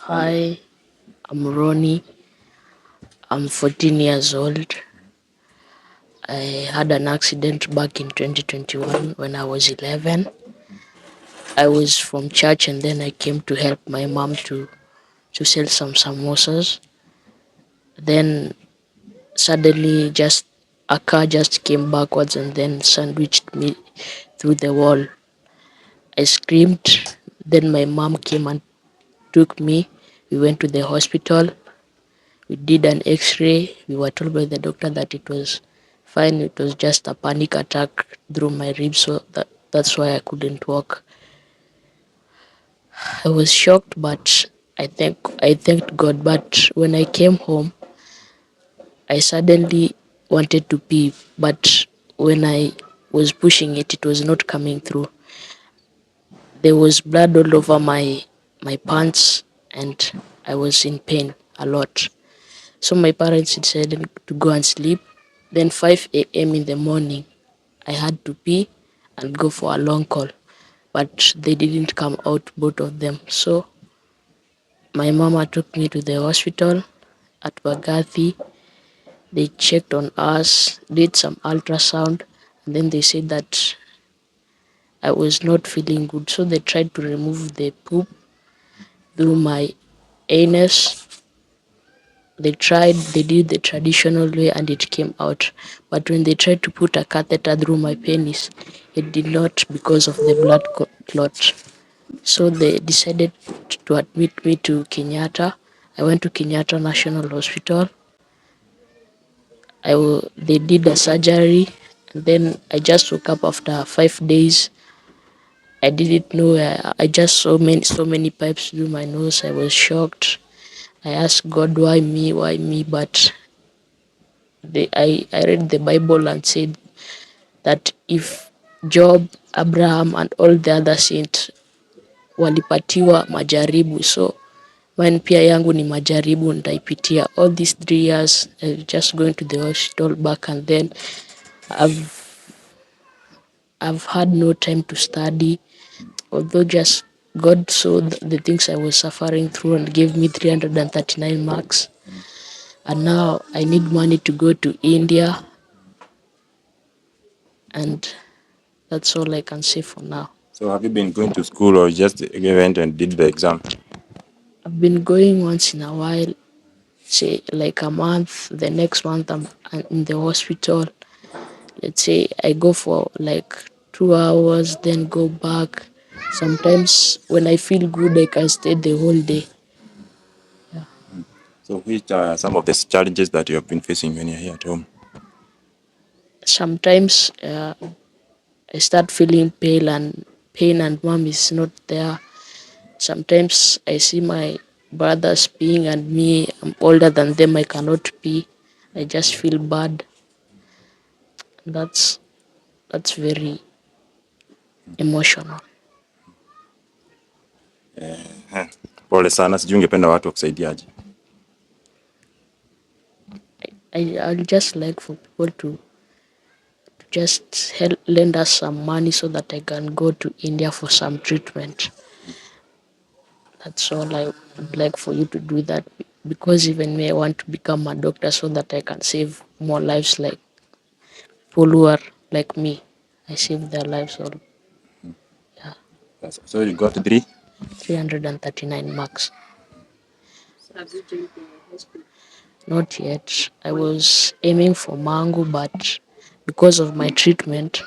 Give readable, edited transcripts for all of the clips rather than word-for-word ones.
Hi, I'm Ronie. I'm 14 years old. I had an accident back in 2021 when I was 11. I was from church and then I came to help my mom to sell some samosas. Then suddenly just a car just came backwards and then sandwiched me through the wall. I screamed. Then my mom came and took me. We went to the hospital. We did an x-ray. We were told by the doctor that it was fine. It was just a panic attack through my ribs, so that's why I couldn't walk. I was shocked, but I thanked God. But when I came home, I suddenly wanted to pee, but when I was pushing it, it was not coming through. There was blood all over my pants, and I was in pain a lot. So my parents decided to go and sleep. Then 5 a.m. in the morning, I had to pee and go for a long call. But they didn't come out, both of them. So my mama took me to the hospital at Bagathi. They checked on us, did some ultrasound, and then they said that I was not feeling good. So they tried to remove the poop through my anus. They did the traditional way and it came out. But when they tried to put a catheter through my penis, it did not because of the blood clot. So they decided to admit me to Kenyatta. I went to Kenyatta National Hospital. They did a surgery and then I just woke up after 5 days. I didn't know. I just saw so many pipes through my nose. I was shocked. I asked God, why me, why me? But I read the Bible and said that if Job, Abraham, and all the other saints walipatiwa majaribu, so mine pia yangu ni majaribu nitaipitia. All these 3 years, just going to the hospital back and then I've had no time to study, although just God saw the things I was suffering through and gave me 339 marks. And now I need money to go to India, and that's all I can say for now. So have you been going to school or just went and did the exam? I've been going once in a while, say like a month. The next month I'm in the hospital. Let's say I go for like 2 hours, then go back. Sometimes when I feel good, I can stay the whole day. So which are some of the challenges that you have been facing when you're here at home? Sometimes I start feeling pain and mom is not there. Sometimes I see my brothers peeing and me, I'm older than them, I cannot pee. I just feel bad. That's very emotional. Pole sana, sijui ungependa watu wakusaidiaje? I'll just like for people to just lend us some money so that I can go to India for some treatment. That's all I would like for you to do that, because even me, I want to become a doctor so that I can save more lives like people who are like me. I save their lives all. Yeah. Yes. So you got 339 marks. Not yet. I was aiming for Mangu, but because of my treatment,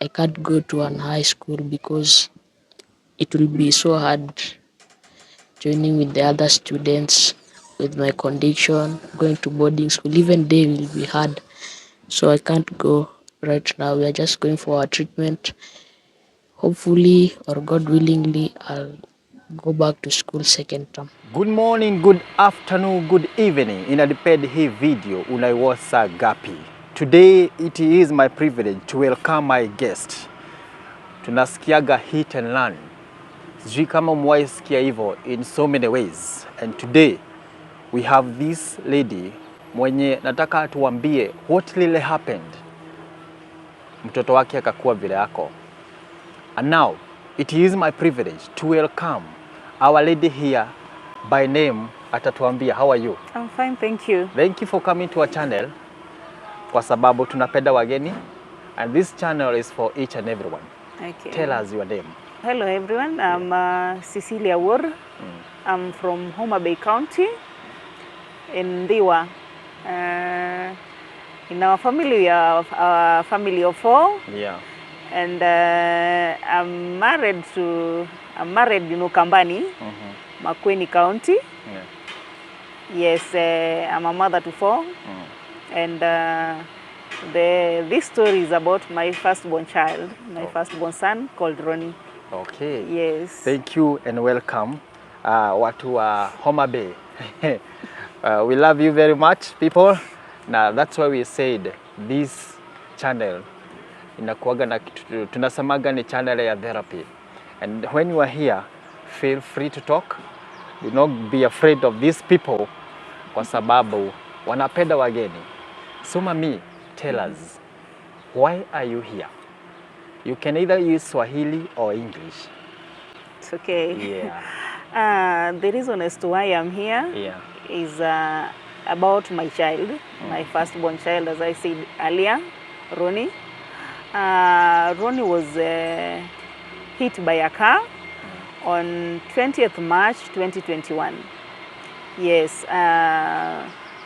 I can't go to an high school because it will be so hard joining with the other students with my condition, going to boarding school. Even they will be hard. So I can't go right now. We are just going for our treatment. Hopefully, or God willingly, I'll go back to school second term. Good morning, good afternoon, good evening. Inadepend hii video unaiwasa gapi. Today it is my privilege to welcome my guest. Tunasikiaga hit and learn. Sijui kama umewahi sikia hivyo in so many ways. And today we have this lady mwenye nataka atuambie what really happened. Mtoto wake akakuwa vile yako. And now it is my privilege to welcome our lady here by name atatuambia. How are you? I'm fine, thank you. Thank you for coming to our channel, kwa sababu tunapenda wageni, and this channel is for each and everyone. Okay. Tell us your name. Hello everyone, I'm Cecilia Wur. I'm from Homa Bay County in Diwa. In our family, we are a family of 4. Yeah. And I'm married in Ukambani, Makueni County. Yeah. Yes, I'm a mother to 4. And this story is about my firstborn child, my firstborn son called Ronie. Okay. Yes. Thank you and welcome. Watu wa Homa Bay. We love you very much, people. Now that's why we said this channel inakuaga na kitu tunasemaga ni channel ya therapy. And when you are here, feel free to talk. Do not be afraid of these people kwa sababu wanapenda wageni. So mami, tell us, why are you here? You can either use Swahili or English. It's okay. Yeah. The reason as to why I'm here is about my child, my firstborn child, as I said earlier, Ronie. Ronie was hit by a car on 20th March 2021. Yes,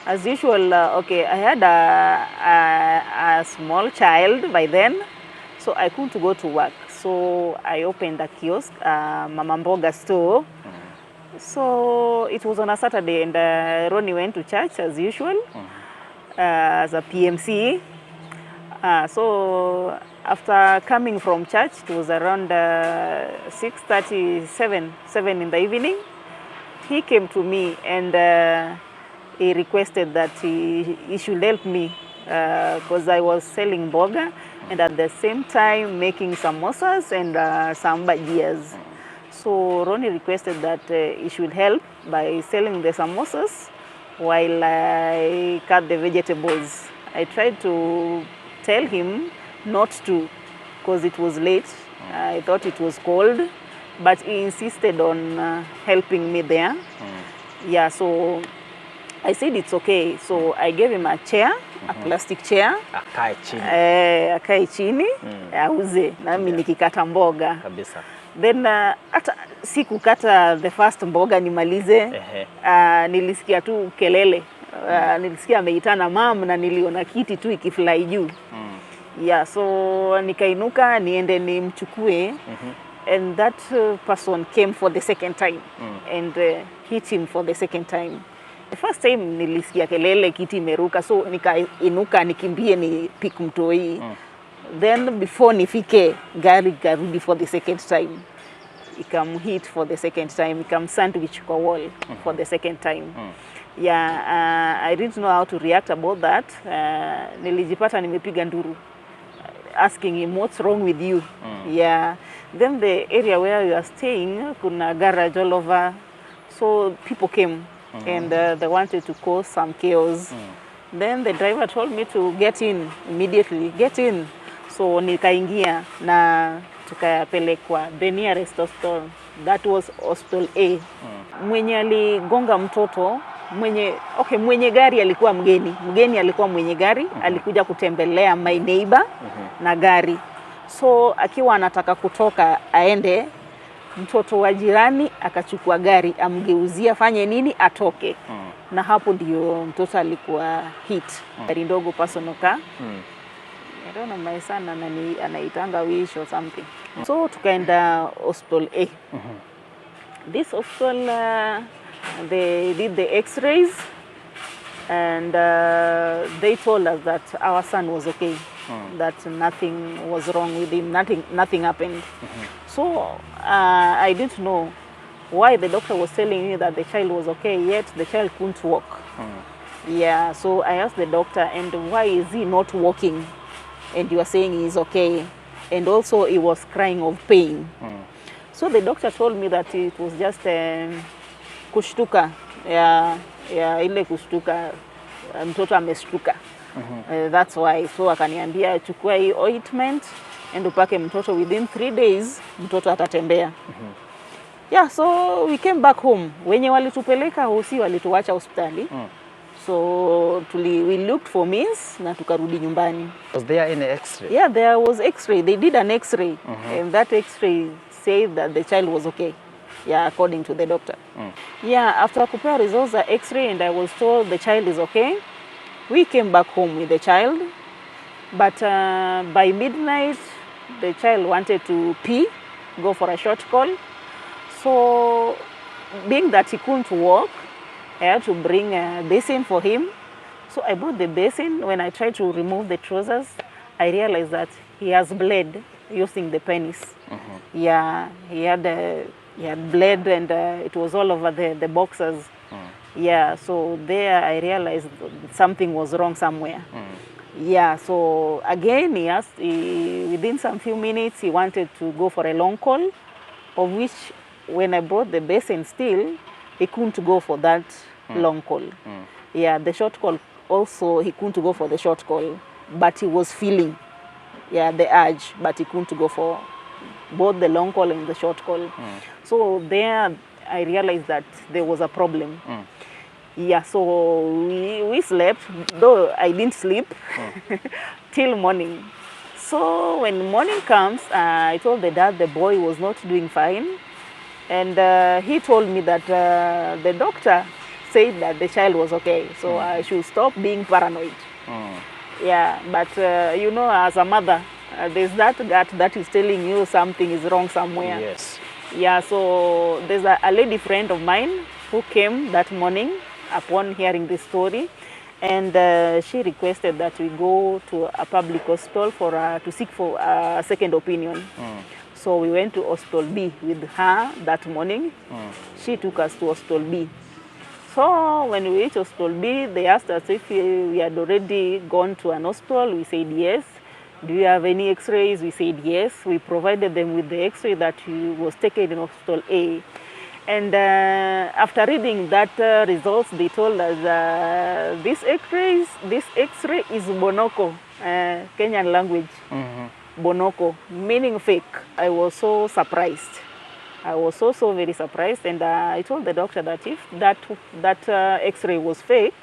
as usual, okay, I had a small child by then, so I couldn't go to work. So I opened a kiosk, Mama Mboga store. So it was on a Saturday, and Ronie went to church as usual, as a PMC. So after coming from church, it was around 6:37, 7 in the evening. He came to me and he requested that he should help me because I was selling mboga and at the same time making samosas and some bajias. So Ronie requested that he should help by selling the samosas while I cut the vegetables. I tried to tell him not to because it was late. I thought it was cold, but he insisted on helping me there. Yeah, so I said it's okay. So I gave him a chair, a plastic chair. Akae chini. Akae chini, auze, nami nikikata mboga. Kabisa. Then hata sikukata the first mboga nimalize, nilisikia tu kelele. Nilisikia ameitana mam na niliona kiti tu ikifly juu. Yeah, so nikainuka niende nimchukue. And that person came for the second time and hit him for the second time. The first time nilisikia kelele kiti imeruka, so nikainuka nikimbie ni pick mtoi. Then before nifike gari karudi for the second time. Ikamhit for the second time, ikam sandwich kwa wall for the second time. Yeah, I didn't know how to react about that. Nilijipata nimepiga nduru, asking him what's wrong with you. Yeah. Then the area where we are staying, kuna garage all over. So people came and they wanted to cause some chaos. Then the driver told me to get in immediately. Get in. So nikaingia na tukapelekwa the nearest hospital. That was hospital A. Mwenye aligonga mtoto, mwenye gari alikuwa mgeni. Mgeni alikuwa mwenye gari, alikuja kutembelea my neighbor na gari. So akiwa anataka kutoka aende, mtoto wa jirani akachukua gari amgeuzia fanye nini atoke. Na hapo ndio mtoto alikuwa hit. Gari ndogo personal car. I don't know, my son anaitanga wish or something. So tukaenda hospital A. This hospital they did the x-rays and they told us that our son was okay. That nothing was wrong with him, nothing happened. So I didn't know why the doctor was telling me that the child was okay, yet the child couldn't walk. Yeah, so I asked the doctor, and why is he not walking? And you are saying he's okay. And also he was crying of pain. So the doctor told me that it was just kushtuka. Yeah, ile kushtuka, mtoto ameshtuka. That's why. So akaniambia chukua hii ointment and upake mtoto within 3 days mtoto atatembea. Yeah, so we came back home. Wenye walitupeleka hosi walituacha hospitali. So we looked for means na tukarudi nyumbani. Was there any x-ray? Yeah, there was x-ray. They did an x-ray. And that x-ray said that the child was okay. Yeah, according to the doctor. Yeah, after kupewa results of x-ray and I was told the child is okay, we came back home with the child. But by midnight, the child wanted to pee, go for a short call. So being that he couldn't walk, I had to bring a basin for him. So I brought the basin. When I tried to remove the trousers, I realized that he has bled using the penis. Yeah, he had bled and it was all over the boxers. Yeah, so there I realized something was wrong somewhere. Yeah, so again within some few minutes he wanted to go for a long call, of which when I brought the basin still, he couldn't go for that long call. Yeah, the short call also, he couldn't go for the short call, but he was feeling, the urge, but he couldn't go for both the long call and the short call. So there I realized that there was a problem. Yeah, so we slept, though I didn't sleep till morning. So when morning comes, I told the dad the boy was not doing fine. And he told me that the doctor said that the child was okay. So I should stop being paranoid. Yeah, but you know, as a mother, there's that gut that is telling you something is wrong somewhere. Yes. Yeah, so there's a lady friend of mine who came that morning upon hearing this story, and she requested that we go to a public hospital to seek for a second opinion. So we went to Hospital B with her that morning. She took us to Hospital B. So when we reached Hospital B, they asked us if we had already gone to an hospital. We said yes. Do you have any x-rays? We said yes. We provided them with the x-ray that was taken in Hospital A. And after reading that results, they told us this x-ray is bonoko, Kenyan language. Bonoko, meaning fake. I was so surprised. I was so very surprised, and I told the doctor that if that x-ray was fake,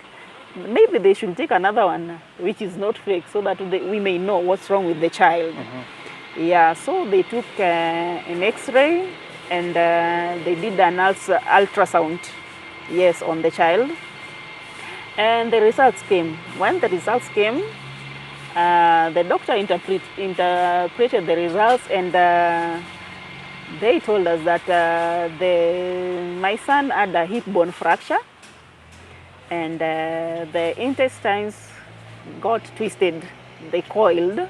maybe they should take another one which is not fake, so that we may know what's wrong with the child. Yeah, so they took an x-ray and they did an ultrasound, yes, on the child, and the results came. When the results came, the doctor interpreted the results, and they told us that my son had a hip bone fracture, and the intestines got twisted, they coiled,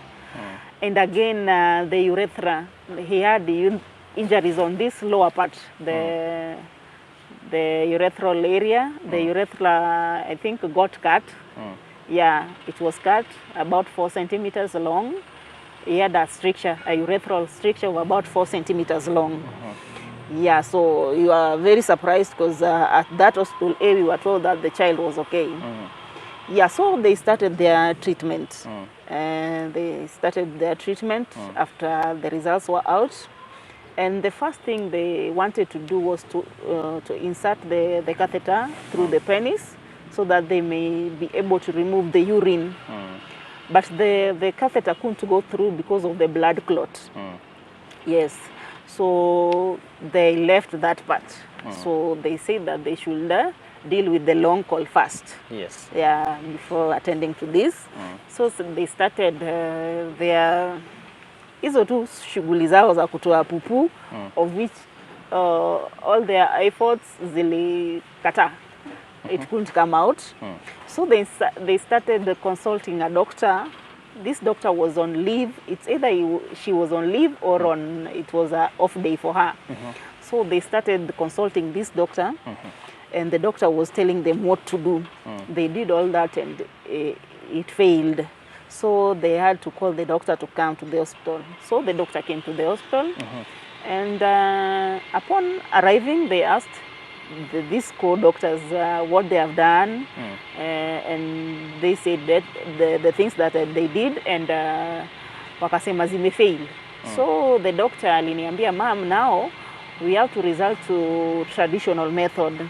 and again the urethra, he had injuries on this lower part, the urethral area, the urethra, I think, got cut. Yeah, it was cut about 4 centimeters long. He had a urethral stricture of about 4 centimeters long. Yeah, so you are very surprised because at that hospital A, we were told that the child was okay. Yeah, so they started their treatment. And they started their treatment after the results were out. And the first thing they wanted to do was to insert the catheter through the penis, so that they may be able to remove the urine. But the catheter couldn't go through because of the blood clot. Yes, so they left that part. So they said that they should deal with the long call first. Yes. Yeah, before attending to this. So they started their hizo tu shughuli zao za kutoa pupu, of which all their efforts zilikata. It couldn't come out. So they started consulting a doctor. This doctor was on leave. It's either she was on leave or it was an off day for her. So they started consulting this doctor, and the doctor was telling them what to do. They did all that, and it failed. So they had to call the doctor to come to the hospital. So the doctor came to the hospital, and upon arriving, they asked these co-doctors what they have done, and they said that the things that they did, and wakasema zimefail. So the doctor aliniambia, ma'am, now we have to resort to traditional method.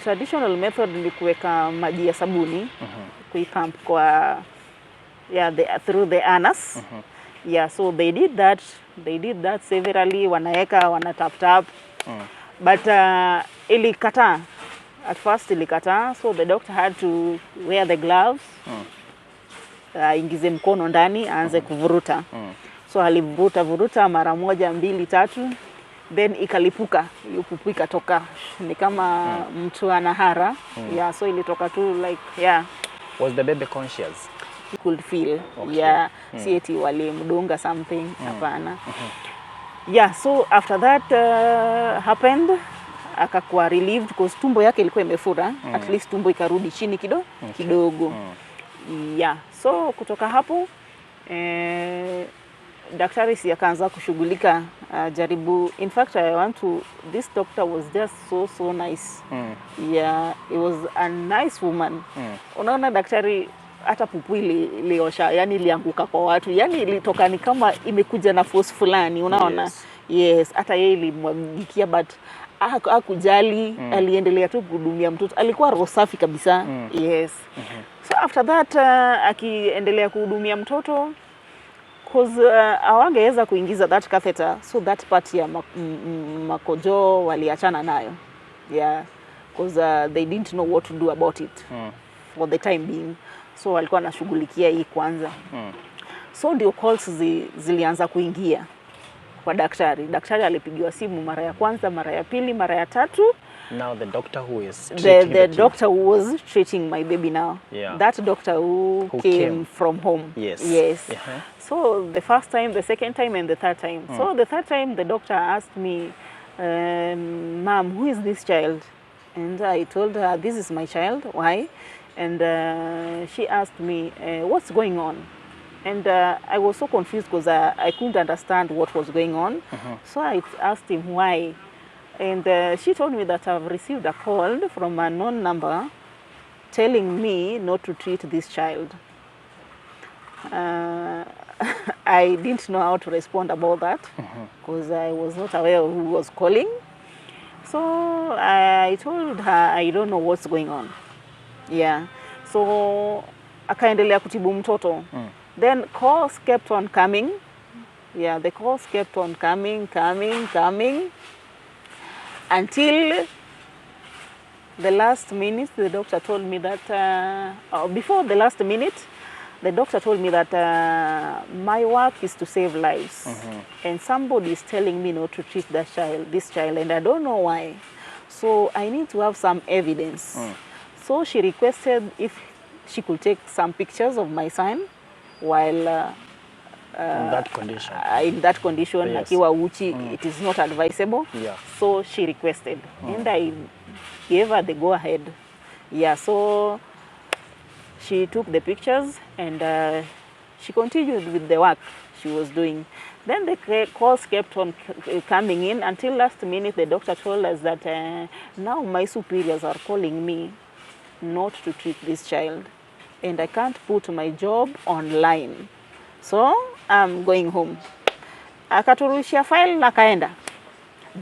Traditional method ni kuweka maji ya sabuni, kuipump kwa through the anus. Yeah, so they did that severally, wanaeka, wanatap tap. But ilikata. At first ilikata, so the doctor had to wear the gloves. Ingize mkono ndani, aanze kuvuruta. So alivuruta mara moja, mbili, tatu, then ikalipuka, hiyo pupu ikatoka. Ni kama mtu anahara. Yeah, so ilitoka tu like, yeah. Was the baby conscious? He could feel. Okay. Yeah, si eti walimdunga something, hapana. Yeah, so after that happened, akakuwa relieved because tumbo yake ilikuwa imefura. At least tumbo ikarudi chini kidogo. Yeah, so kutoka hapo daktari si akaanza kushughulika jaribu. In fact, this doctor was just so nice. Yeah, it was a nice woman. Unaona daktari hata pupu iliosha, yani ilianguka kwa watu, yani ilitoka ni kama imekuja na force fulani, unaona. Yes, hata yeye ilimwagikia, but hakujali. Aliendelea tu kuhudumia mtoto, alikuwa roho safi kabisa. Yes. So after that akiendelea kuhudumia mtoto, cause hawangeweza kuingiza that catheter, so that part ya makojo waliachana nayo. Yeah, cause they didn't know what to do about it for the time being. So walikuwa wanashughulikia hii kwanza. So ndio calls zilianza kuingia kwa daktari. Daktari alipigiwa simu mara ya kwanza, mara ya pili, mara ya tatu. Now the doctor who is treating the doctor who was treating my baby now. Yeah. That doctor who came from home. Yes. Yes. So the first time, the second time, and the third time. So the third time the doctor asked me, "Ma'am, who is this child?" And I told her, "This is my child." Why? And she asked me, "What's going on?" And I was so confused because I couldn't understand what was going on. So I asked him why. And she told me that I've received a call from a unknown number telling me not to treat this child. I didn't know how to respond about that because I was not aware of who was calling. So I told her I don't know what's going on. Yeah. So akaendelea kutibu mtoto. Then calls kept on coming. Yeah, the calls kept on coming until the last minute. The doctor told me that before the last minute, the doctor told me that my work is to save lives, and somebody is telling me not to treat this child, and I don't know why. So I need to have some evidence. So she requested if she could take some pictures of my son while in that condition. Yes. Akiwa uchi, it is not advisable. Yeah. So she requested, and I gave her the go ahead. Yeah. So she took the pictures and she continued with the work she was doing. Then the calls kept on coming in until last minute the doctor told us that now my superiors are calling me not to treat this child, and I can't put my job online. So I'm going home. Akaturushia file na kaenda.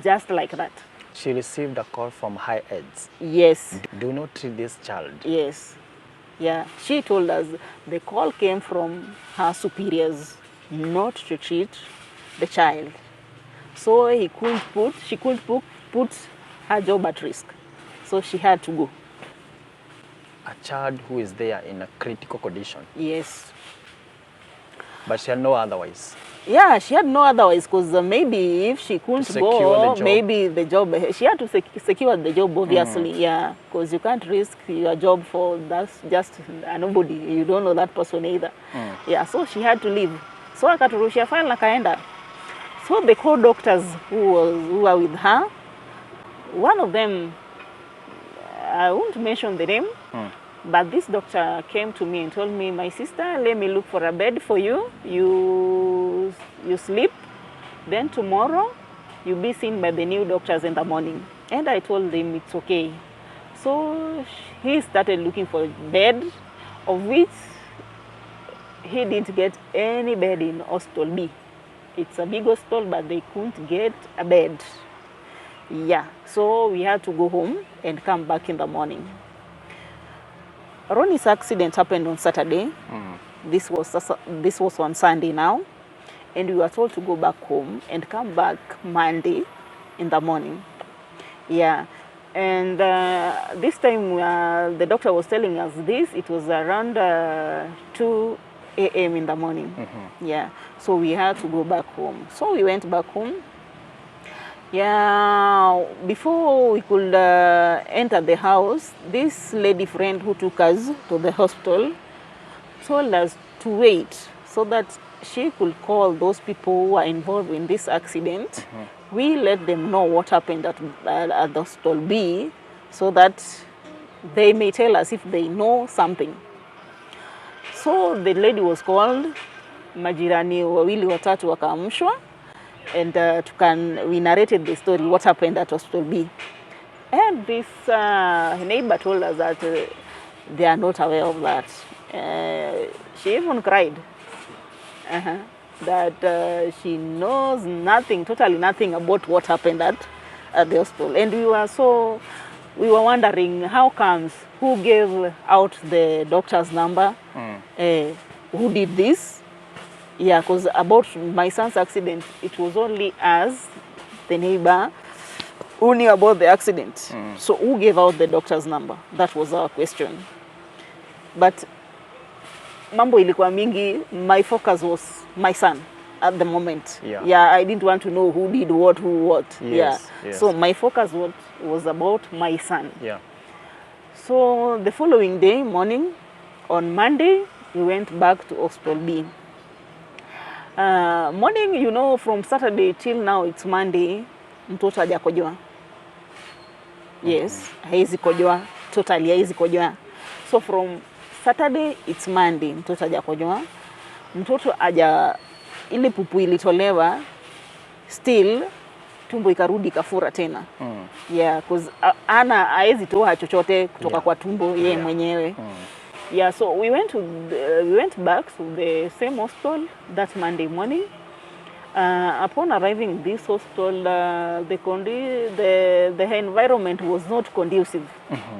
Just like that. She received a call from high heads. Yes. Do not treat this child. Yes. Yeah. She told us the call came from her superiors not to treat the child. So she couldn't put her job at risk. So she had to go. A child who is there in a critical condition. Yes. But she had no otherwise. Yeah, she had no otherwise because maybe if she couldn't go, maybe the job, she had to secure the job, obviously. Yeah, because you can't risk your job for that's just nobody. You don't know that person either. Yeah, so she had to leave. So akaturushia file na kaenda. So the co-doctors who were with her, one of them, I won't mention the name, but this doctor came to me and told me, "My sister, let me look for a bed for you. You sleep, then tomorrow you'll be seen by the new doctors in the morning." And I told him it's okay. So he started looking for a bed, of which he didn't get any bed in hospital B. It's a big hospital, but they couldn't get a bed. Yeah, so we had to go home and come back in the morning. Ronie's accident happened on Saturday. This was on Sunday now, and we were told to go back home and come back Monday in the morning. Yeah, and this time the doctor was telling us this. It was around 2 a.m. in the morning. Yeah, so we had to go back home. So we went back home. Yeah, before we could enter the house, this lady friend who took us to the hospital told us to wait so that she could call those people who are involved in this accident. We let them know what happened at the hospital B so that they may tell us if they know something. So the lady was called, majirani wawili watatu wakaamshwa, and we narrated the story, what happened at hospital B. And this neighbor told us that they are not aware of that. She even cried that she knows nothing, totally nothing about what happened at the hospital. And we were wondering how comes, who gave out the doctor's number, who did this? Yeah, because about my son's accident, it was only us, the neighbor, who knew about the accident. So who gave out the doctor's number? That was our question. But mambo ilikuwa mingi, my focus was my son at the moment. Yeah, I didn't want to know who did what, Yes. So my focus was about my son. Yeah. So the following day morning, on Monday, we went back to hospital B. Morning, you know, from Saturday till now it's Monday, mtoto hajakojoa. Yes, haizi kojoa, totally haizi kojoa. So from Saturday it's Monday, mtoto hajakojoa. Mtoto ile pupu ilitolewa, still tumbo ikarudi kafura tena. Yeah, because ana haizi toa chochote kutoka kwa tumbo yeye mwenyewe. Yeah, so we went back to the same hospital that Monday morning. Upon arriving in this hospital, the environment was not conducive.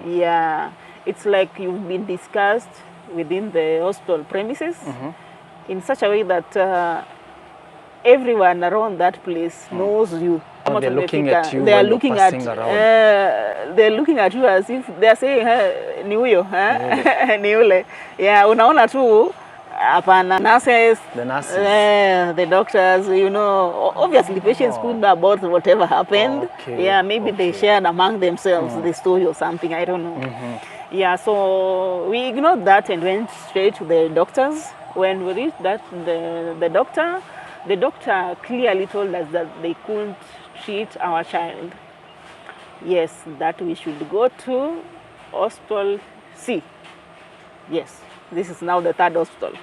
Yeah, it's like you've been discussed within the hospital premises in such a way that everyone around that place knows you. Oh, they're looking at you. They're looking at you as if they're saying, ni huyo, ni ule. Yeah, unaona tu hapana, nurses, the doctors, you know, obviously patients could know about whatever happened. Yeah, maybe they shared among themselves the story or something, I don't know. Yeah, so we ignored that and went straight to the doctors. When we reached the doctor clearly told us that they couldn't treat our child. Yes, that we should go to hospital C. Yes, this is now the third hospital.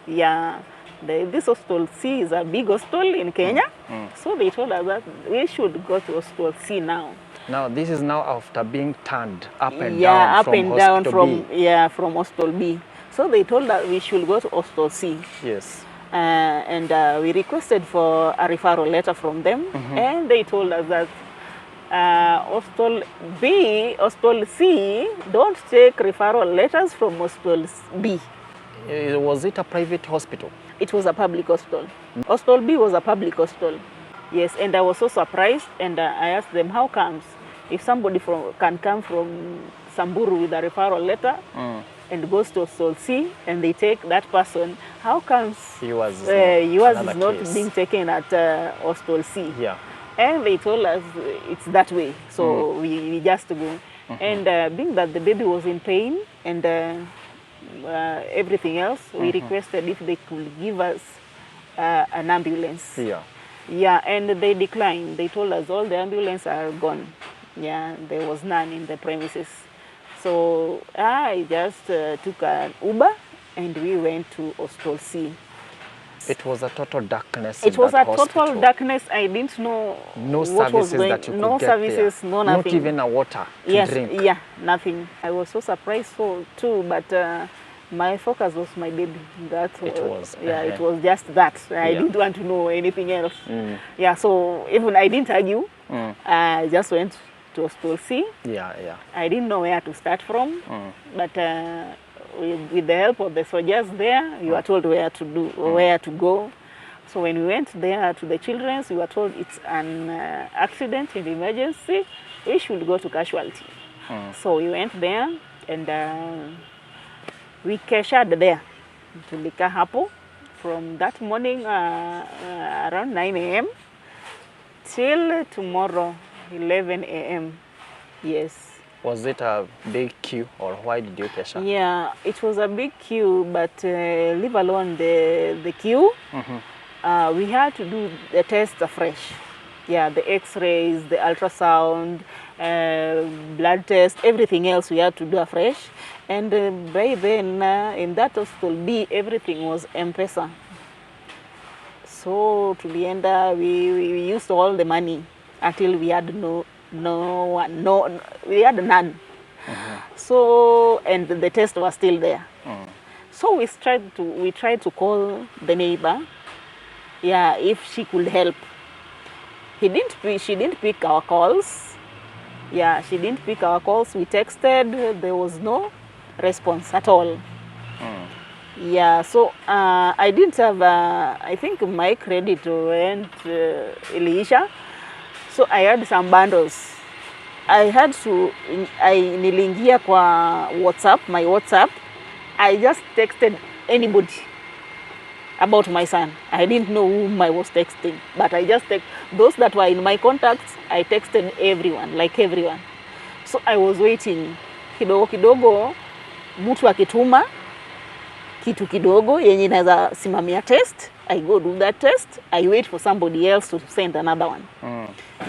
Yeah, this hospital C is a big hospital in Kenya. So they told us that we should go to hospital C now. Now this is now after being turned up and down up from and down hospital B. From hospital B. So they told us we should go to hospital C. Yes. And we requested for a referral letter from them, and they told us that hospital B, hospital C, don't take referral letters from hospital B. Was it a private hospital? It was a public hospital. Hospital B was a public hospital. Yes, and I was so surprised, and I asked them, how comes if somebody can come from Samburu with a referral letter and goes to hospital C and they take that person, how comes yours is not being taken at hospital C? Yeah. And they told us it's that way, so we just go. And being that the baby was in pain and everything else, we requested if they could give us an ambulance. Yeah. Yeah, and they declined. They told us all the ambulances are gone. Yeah, there was none in the premises. So I just took an Uber and we went to hospital C. It was a total darkness. It was a hospital. Total darkness. I didn't know no what services was going. That you could no get services, there. No nothing. Not even a water to drink. Yeah, nothing. I was so surprised too, but my focus was my baby. It was. It was just that. I didn't want to know anything else. Yeah, so even I didn't argue. I just went to Hospital C. Yeah, yeah. I didn't know where to start from, but with the help of the soldiers there, you are told where to go. So when we went there to the children's, we were told it's an accident in the emergency. We should go to casualty. So we went there and we cashed there. Tulika hapo from that morning around 9 a.m. till tomorrow 11 a.m. Yes. Was it a big queue or why did you cash out? Yeah, it was a big queue, but leave alone the queue. We had to do the tests afresh. Yeah, the x-rays, the ultrasound, blood test, everything else we had to do afresh. And by then, in that hospital B, everything was M-Pesa. So to the end, we used all the money until we had we had none. So, and the test was still there. So we tried to call the neighbor, yeah, if she could help. She didn't pick our calls. Yeah, she didn't pick our calls. We texted, there was no response at all. Yeah, so I didn't have, I think my credit went Elisha. So I had some bundles. Niliingia kwa WhatsApp, my WhatsApp. I just texted anybody about my son. I didn't know whom I was texting, but I just texted those that were in my contacts. I texted everyone, like everyone. So I was waiting. Kidogo kidogo, mtu akituma kitu kidogo yenye inaweza simamia test. I go do that test. I wait for somebody else to send another one.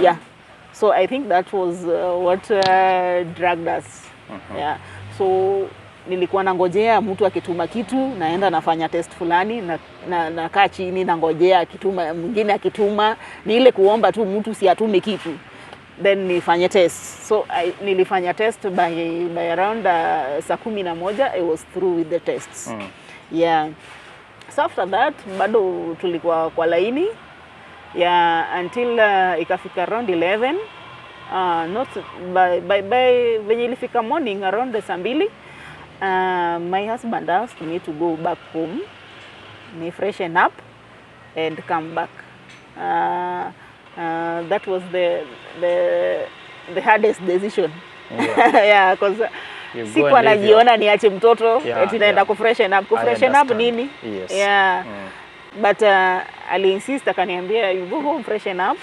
Yeah. So I think that was what dragged us. Yeah. So nilikuwa nangojea mtu akituma kitu, naenda nafanya test fulani, na kaa chini nangojea akituma, mwingine akituma, ni ile kuomba tu mtu si atume kitu. Then nifanye test. So nilifanya test by around saa 11, I was through with the tests. Yeah. So after that, bado tulikuwa kwa laini. Yeah, until ikafika around 11. Not by when ilifika morning around the saa 2, my husband asked me to go back home, me freshen up and come back. That was the hardest decision. Yeah, because sikuwa najiona niache mtoto eti naenda kufreshen up. Kufreshen up nini? Yes. Yeah. But ali insist akaniambia, you go home, freshen up,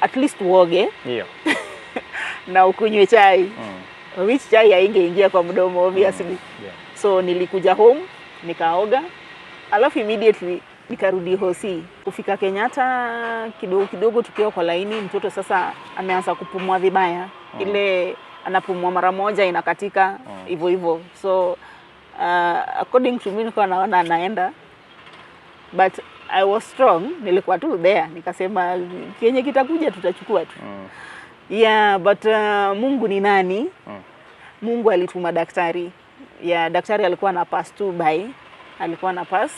at least uoge. Yeah. Na ukunywe chai. Which chai haingeingia kwa mdomo obviously. Yeah. So nilikuja home, nikaoga, alafu immediately nikarudi hosi. Kufika Kenyatta kidogo kidogo tukiwa kwa laini, mtoto sasa ameanza kupumua vibaya. Ile anapumua mara moja inakatika hivyo hivyo. So according to me nilikuwa naona anaenda, but I was strong, nilikuwa tu there, nikasema kenye kitakuja tutachukua tu. Yeah, but Mungu ni nani? Mungu alituma daktari. Yeah, daktari alikuwa na pass tu by. Alikuwa na pass,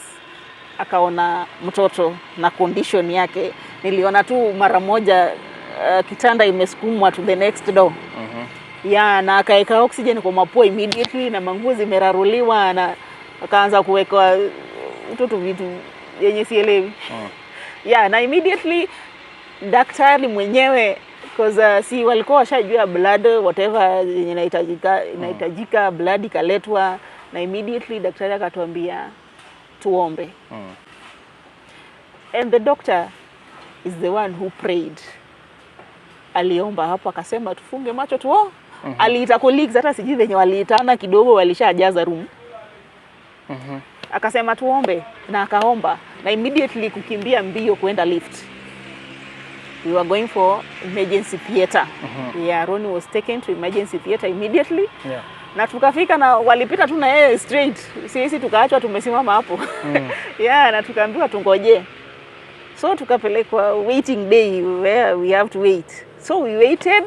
akaona mtoto na condition yake. Niliona tu mara moja kitanda imesukumwa to the next door. Yeah, na akaeka oxygen kwa mapua immediately, na manguo zimeraruliwa, na akaanza kuweka mtoto vitu yenye sielewi. Yeah, na immediately daktari mwenyewe, because si walikuwa washajua blood whatever yenye inahitajika, blood ikaletwa, na immediately daktari akatuambia tuombe. And the doctor is the one who prayed. Aliomba hapo akasema tufunge macho tu. Aliita colleagues, hata sijui venye waliitana, kidogo walishajaza room. Akasema tuombe, na akaomba, na immediately kukimbia mbio kwenda lift. We were going for emergency theater. Yeah, Ronie was taken to emergency theater immediately. Yeah. Na tukafika na walipita tu na yeye straight. Sisi tukaachwa tumesimama hapo. Yeah, na tukaambiwa tungoje. So tukapelekwa waiting bay where we have to wait. So we waited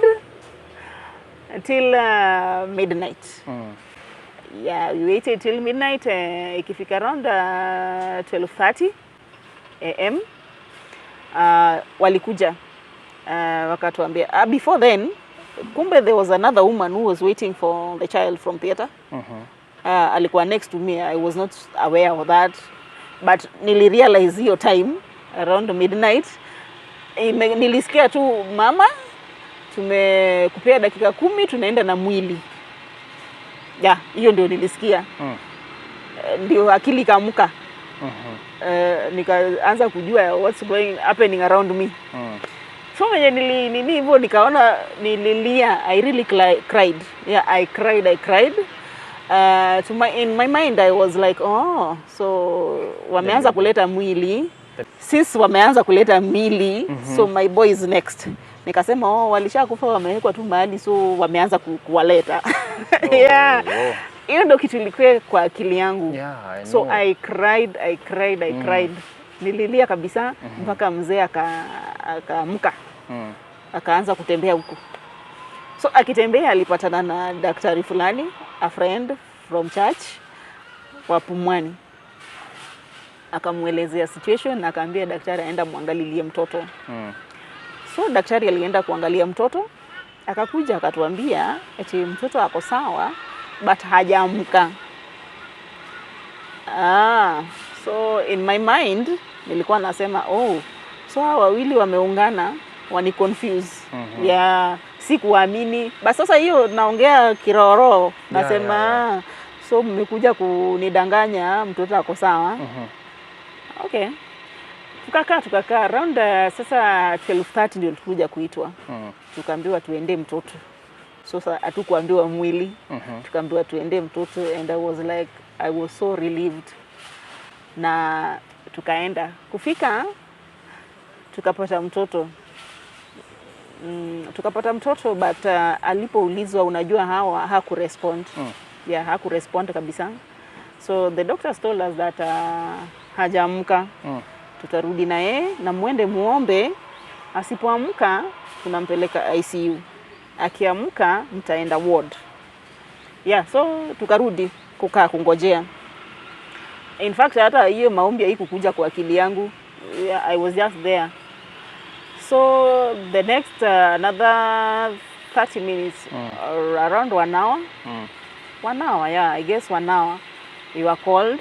until midnight. Yeah, we waited till midnight. Ikifika around 12:30 a.m. Walikuja wakatuambia before then kumbe there was another woman who was waiting for the child from theater. Alikuwa next to me. I was not aware of that, but nilirealize hiyo time around midnight. Nilisikia tu mama, tumekupea dakika 10 tunaenda na mwili. Hiyo ndio nilisikia. Ndio akili kaamka. Nikaanza kujua what's happening around me. So when nini hivyo nikaona nililia. I really cried. Yeah, I cried. In my mind I was like, oh, so wameanza kuleta mwili. Since wameanza kuleta mwili, so my boy is next. Nikasema walishakufa wamewekwa tu mahali, so wameanza kuwaleta. Yeah. Hiyo ndio kitu ilikuwa kwa akili yangu. So I cried. Nililia kabisa mpaka mzee akaamka. Akaanza kutembea huko. So akitembea alipatana na daktari fulani, a friend from church wa Pumwani. Akamuelezea situation na akaambia daktari aenda muangalilie mtoto. So daktari alienda kuangalia mtoto, akakuja akatuambia eti mtoto ako sawa but hajaamka. So in my mind nilikuwa nasema so hawa wawili wameungana, wani confuse. Yeah, sikuamini. Basi sasa hiyo naongea kiroro, nasema so mmekuja kunidanganya mtoto ako sawa. Okay. Tukakaa around sasa 12:30 ndio tulikuja kuitwa. Tukaambiwa tuende mtoto. So sasa hatukuambiwa mwili. Tukaambiwa tuende mtoto, and I was so relieved. Na tukaenda kufika tukapata mtoto. But alipoulizwa unajua hawa hakurespond. Yeah, hakurespond kabisa. So the doctors told us that hajaamka. Tutarudi na yeye na muende muombe, asipoamka tunampeleka ICU. Akiamka mtaenda ward. Yeah, so tukarudi kukaa kungojea. In fact hata hiyo maombi haikukuja kwa akili yangu. Yeah, I was just there. So the next another 30 minutes or around 1 hour. 1 hour, yeah, I guess 1 hour. We were called.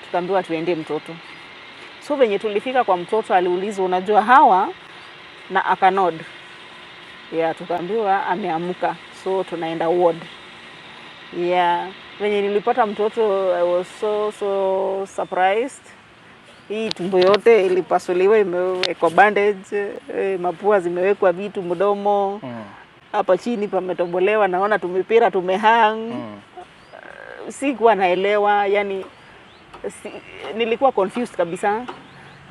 Tukaambiwa tuende mtoto. So venye tulifika kwa mtoto aliulizwa unajua hawa, na akanod. Yeah, tukaambiwa ameamka. So tunaenda ward. Yeah, venye nilipata mtoto I was so surprised. Hii tumbo yote ilipasuliwa, imewekwa bandage, mapua zimewekwa vitu, mdomo. Hapa chini pametobolewa, naona tumepira tumehang. Sikuwa naelewa, yani nilikuwa confused kabisa.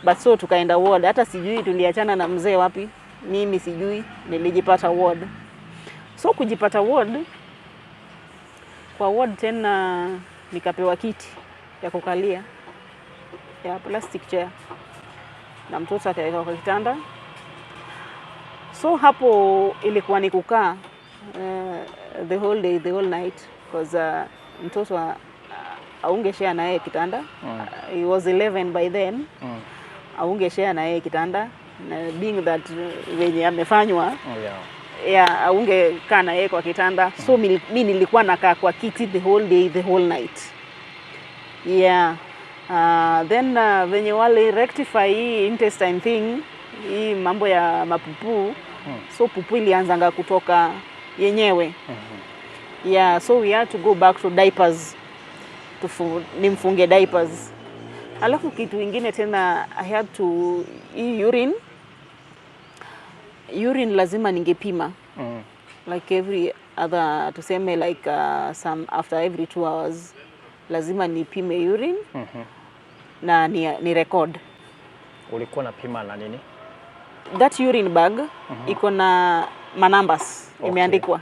But so tukaenda ward, hata sijui tuliachana na mzee wapi. Mimi sijui, nilijipata ward. So kujipata ward, kwa ward tena nikapewa kiti ya kukalia, ya plastic chair, na mtoto akawekwa kwa kitanda. So hapo ilikuwa ni kukaa the whole day, the whole night, because mtoto aungeshare na yeye kitanda. He was 11 by then. Aungeshare na yeye kitanda, na being that venye amefanywa. Yeah, aungekaa na yeye kwa kitanda. So mimi nilikuwa nakaa kwa kiti the whole day, the whole night. Yeah. Then venye wale rectify hii intestine thing, hii mambo ya mapupu. So pupu ilianzanga kutoka yenyewe. Yeah, so we had to go back to diapers. Nimfunge diapers. Alafu kitu ingine tena, I had to urine lazima ningepima. Like every other, tuseme like some after every 2 hours lazima nipime urine. Na ni record. Ulikuwa napima na nini? That urine bag iko na numbers imeandikwa.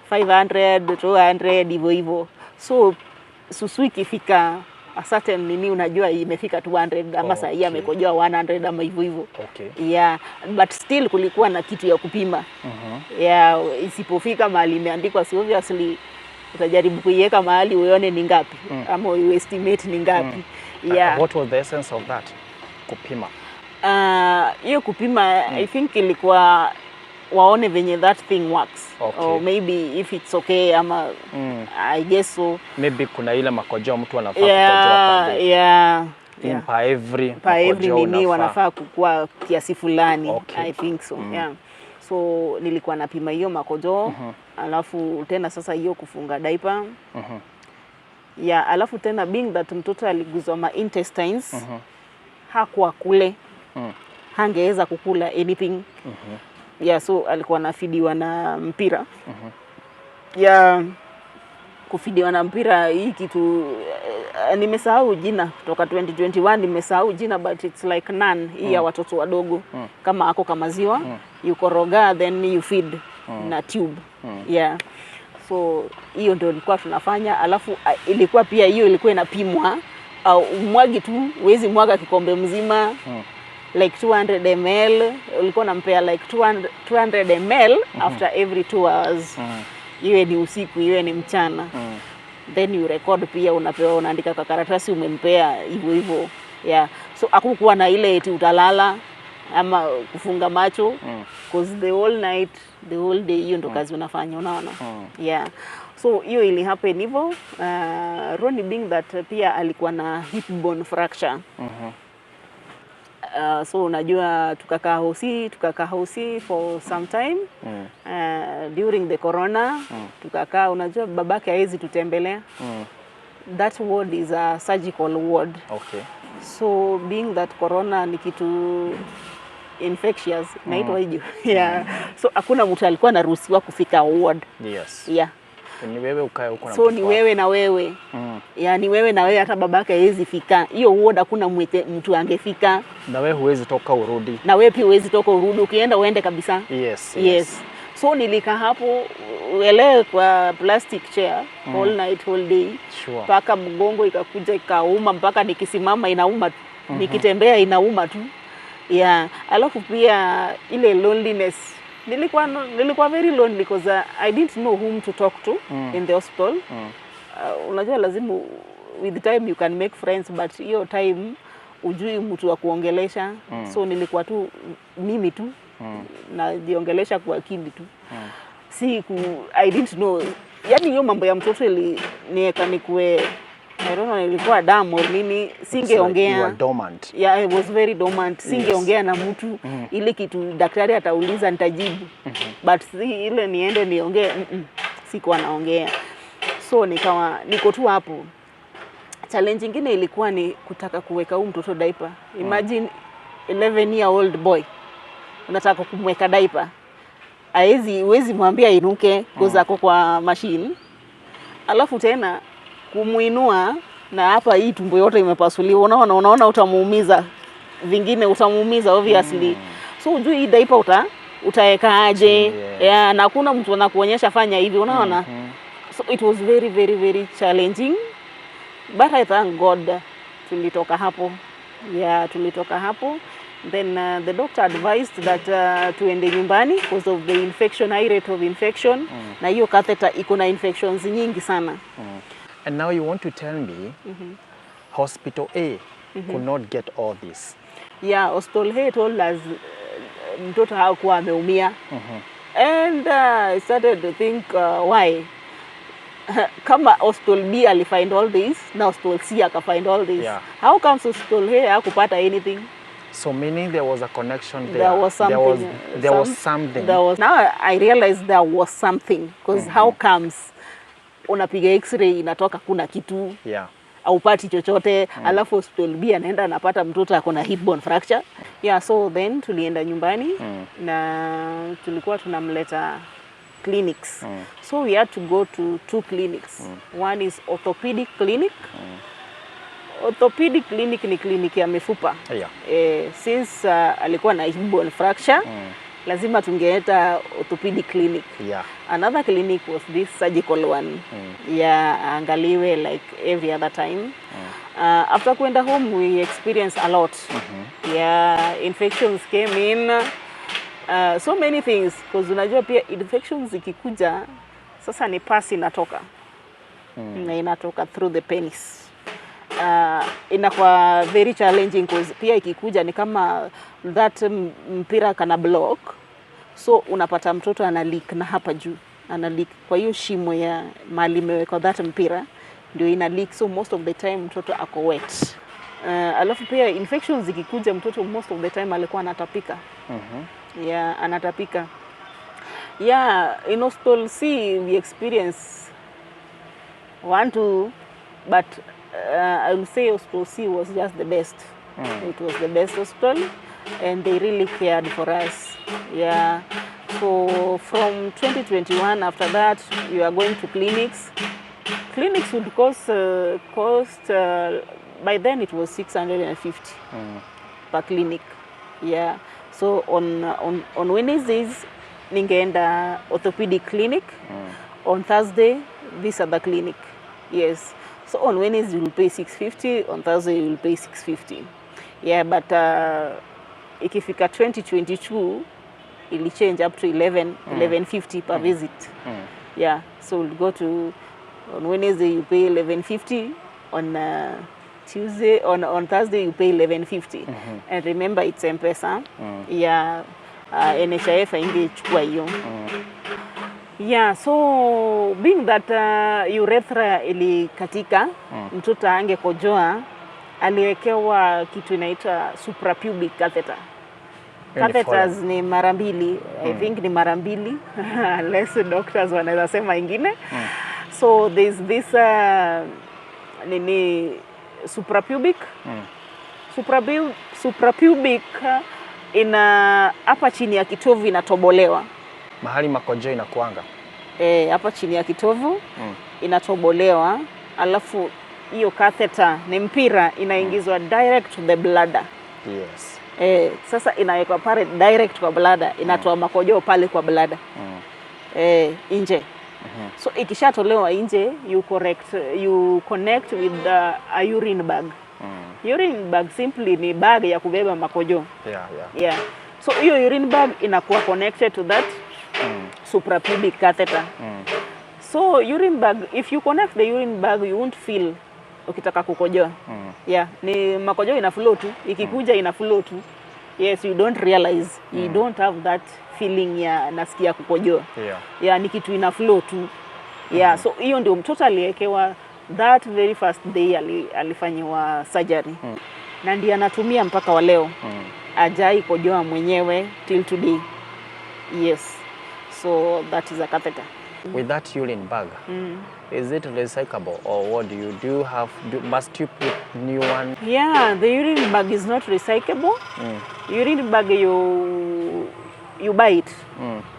500, 200 hivyo. So susu ikifika a certain nini unajua imefika 200 ama saa hii amekojoa 100 ama hivyo. Yeah, but still kulikuwa na kitu ya kupima. Yeah, isipofika mahali imeandikwa, so obviously utajaribu kuiweka mahali uone ni ngapi ama you estimate ni ngapi. Yeah. What was the essence of that? Kupima. Hiyo kupima I think ilikuwa waone venye that thing works. Okay. Or maybe if it's okay ama I guess so. Maybe kuna ile makojo mtu anafaa kukojoa per day. Yeah. Per every nini wanafaa kukua kiasi fulani. Okay. I think so. Yeah. So nilikuwa napima hiyo makojo, alafu tena sasa hiyo kufunga diaper. Yeah, alafu tena being that mtoto aliguzwa ma intestines, hakuwa kule. Hangeweza kukula anything. Yeah, so alikuwa nafidiwa na mpira. Yeah, kufidiwa na mpira hii kitu nimesahau jina kutoka 2021, nimesahau jina but it's like none hii ya watoto wadogo. Kama ako kama maziwa, you koroga then you feed na tube. Yeah. So hiyo ndio ilikuwa tunafanya, alafu ilikuwa pia hiyo ilikuwa inapimwa au mwagi tu, huwezi mwaga kikombe mzima. Like 200 ml, ulikuwa unampea like 200 ml after every 2 hours. Iwe ni usiku, iwe ni mchana. Then you record pia, unapewa, unaandika kwa karatasi umempea hivyo hivyo. Yeah. So hakukuwa na ile eti utalala ama kufunga macho because the whole night, the whole day hiyo ndo kazi unafanya, unaona. Yeah. So hiyo ili happen hivyo. Ronie being that pia alikuwa na hip bone fracture. So unajua tukakaa hosi for some time. During the corona tukakaa, unajua babake hawezi tutembelea. That ward is a surgical ward. Okay. So being that corona ni kitu infectious, naitwa hiyo. Yeah. So hakuna mtu alikuwa anaruhusiwa kufika ward. Yes. Yeah. Ni wewe ukae huko na so ni wewe na wewe. Yani wewe na wewe, hata babaka hawezi fika. Hiyo ward hakuna mtu angefika. Na wewe huwezi toka urudi. Na wewe pia huwezi toka urudi, ukienda uende kabisa. Yes. So nilika hapo ele kwa plastic chair all night all day. Sure. Paka mgongo ikakuja ikauma, mpaka nikisimama inauma tu. Nikitembea inauma tu. Yeah, alafu pia ile loneliness. Nilikuwa very lonely because I didn't know whom to talk to in the hospital. Unajua lazima with time you can make friends, but hiyo time ujui mtu wa kuongelesha. So nilikuwa tu mimi tu najiongelesha kwa akili tu. I didn't know. Yani hiyo mambo ya mtoto iliniweka nikue, I don't know, nilikuwa damu or nini, singeongea. Like you were dormant. Yeah, I was very dormant. Singeongea na mtu. Ile kitu daktari atauliza nitajibu. But ile niende niongee, sikuwa naongea. So niko tu hapo. Challenge nyingine ilikuwa ni kutaka kuweka huyu mtoto diaper. Imagine 11-year-old boy unataka kumweka diaper. Huwezi mwambia inuke because ako kwa machine. Alafu tena kumuinua na hapa hii tumbo yote imepasuliwa. Unaona utamuumiza. Vingine utamuumiza obviously. So ujui hii diaper utaeka aje. Yeah, na hakuna mtu anakuonyesha fanya hivi, unaona. So it was very very very challenging. But I thank God tulitoka hapo. Yeah, tulitoka hapo. Then the doctor advised that tuende nyumbani because of the infection, high rate of infection. Na hiyo catheter iko na infections nyingi sana. And now you want to tell me Hospital A could not get all this. Yeah, Hospital A told us mtoto hakuwa ameumia. And I started to think why. Kama Hospital B alifind all this, now Hospital C akafind all this. Yeah. How comes Hospital A hakupata anything? So meaning there was a connection there. There was something. There was something. Now I realized there was something because how comes unapiga x-ray inatoka kuna kitu. Yeah. Haupati chochote. Alafu Hospital B anaenda anapata mtoto ako na hip bone fracture. Yeah, so then tulienda nyumbani na tulikuwa tunamleta clinics. So we had to go to 2 clinics. One is orthopedic clinic. Orthopedic clinic ni kliniki ya mifupa. Yeah. Since alikuwa na hip bone fracture, lazima tungeeta orthopedic clinic. Yeah. Another clinic was this surgical one. Yeah, angaliwe like every other time. After kwenda home we experienced a lot. Yeah, infections came in. So many things because unajua pia infections zikikuja sasa ni pasi inatoka. Na inatoka through the penis. inakuwa very challenging cause pia ikikuja ni kama that mpira kana block, so unapata mtoto ana leak na hapa juu ana leak, kwa hiyo shimo ya mali imewekwa that mpira ndio ina leak, so most of the time mtoto ako wet. Alafu pia infections zikikuja mtoto most of the time alikuwa anatapika. Yeah, anatapika. Yeah, in hospital C we experience 1-2, but I will say hospital C was just the best. It was the best hospital and they really cared for us. Yeah. So from 2021 after that we are going to clinics. Clinics would cost by then it was 650 per clinic. Yeah. So on Wednesdays ningeenda orthopedic clinic. On Thursday this other clinic. Yes. So on Wednesday you will pay 650, on Thursday you will pay 650. Yeah, but ikifika 2022 it will change up to 1150 per visit. Yeah. So we'll go to on Wednesday you pay 1150, on Tuesday on Thursday you pay 1150. And remember it's M-Pesa. Yeah, NHIF ingechukua hiyo. Yeah, so being that urethra ilikatika, mtoto angekojoa, aliwekewa kitu inaitwa suprapubic catheter. Catheters ni mara mbili, I think ni mara mbili, unless doctors wanaweza sema ingine. So there's this suprapubic. Suprapubic ina hapa chini ya kitovu inatobolewa. Mahali makojo inakuanga. Hapa chini ya kitovu inatobolewa, alafu hiyo catheter ni mpira inaingizwa direct to the bladder. Yes. Sasa inawekwa pale direct kwa bladder, inatoa makojo pale kwa bladder. Nje. So ikishatolewa nje you connect with a urine bag. Urine bag simply ni bag ya kubeba makojo. Yeah. So hiyo urine bag inakuwa connected to that suprapubic catheter. So urine bag, if you connect the urine bag you won't feel ukitaka kukojoa. Yeah, ni makojo ina flow tu, ikikuja ina flow tu. Yes, you don't realize, you don't have that feeling ya nasikia kukojoa. Yeah, ni kitu ina flow tu. Yeah, so hiyo ndio mtoto aliyekewa that very first day alifanywa surgery. Na ndiye anatumia mpaka wa leo. Ajai kojoa mwenyewe till today. Yes. So that is a catheter. With that urine bag, is it recyclable or what do you do? Must you put new one? Yeah, the urine bag is not recyclable. Urine bag you buy it.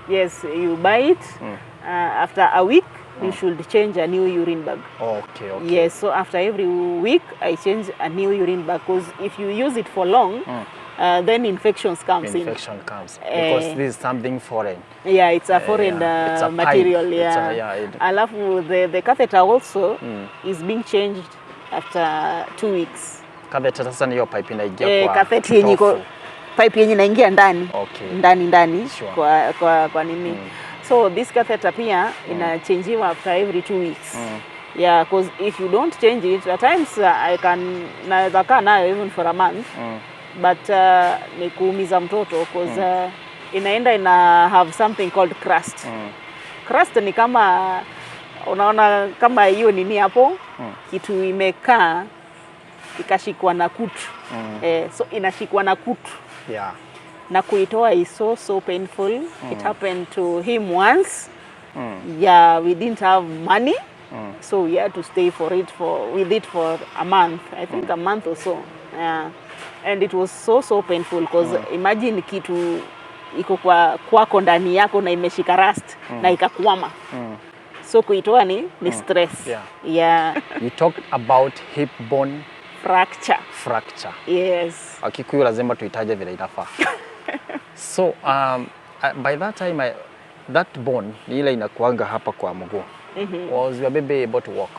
Yes, you buy it. After a week you should change a new urine bag. Okay. Yes, so after every week I change a new urine bag, because if you use it for long, then infections comes in. Because this is something foreign. Yeah, it's a foreign it's a material. Pipe. Yeah. Alafu the catheter also is being changed after 2 weeks. Catheter sasa ni hiyo pipe inaingia kwa catheter yenye pipe yenye inaingia ndani. Okay. Ndani Sure. kwa nini? So this catheter pia inachangewa after every 2 weeks. Yeah, because if you don't change it, at times naweza kaa nayo even for a month. But ni kuumiza mtoto because inaenda ina have something called crust. Crust ni kama unaona kama hiyo nini hapo, kitu imekaa ikashikwa na kutu. So inashikwa na kutu. Yeah. Na kuitoa is so painful. It happened to him once. Yeah, we didn't have money. So we had to stay with it for a month. I think a month or so. Yeah. And it was so painful because imagine kitu iko kwako ndani yako na imeshika rust na ikakwama. So kuitoa ni stress. Yeah. You talked about hip bone fracture. Yes. Akikuyu lazima tuitaje vile inafaa. So by that time that bone ile inakuanga hapa kwa mguu. Was your baby able to walk?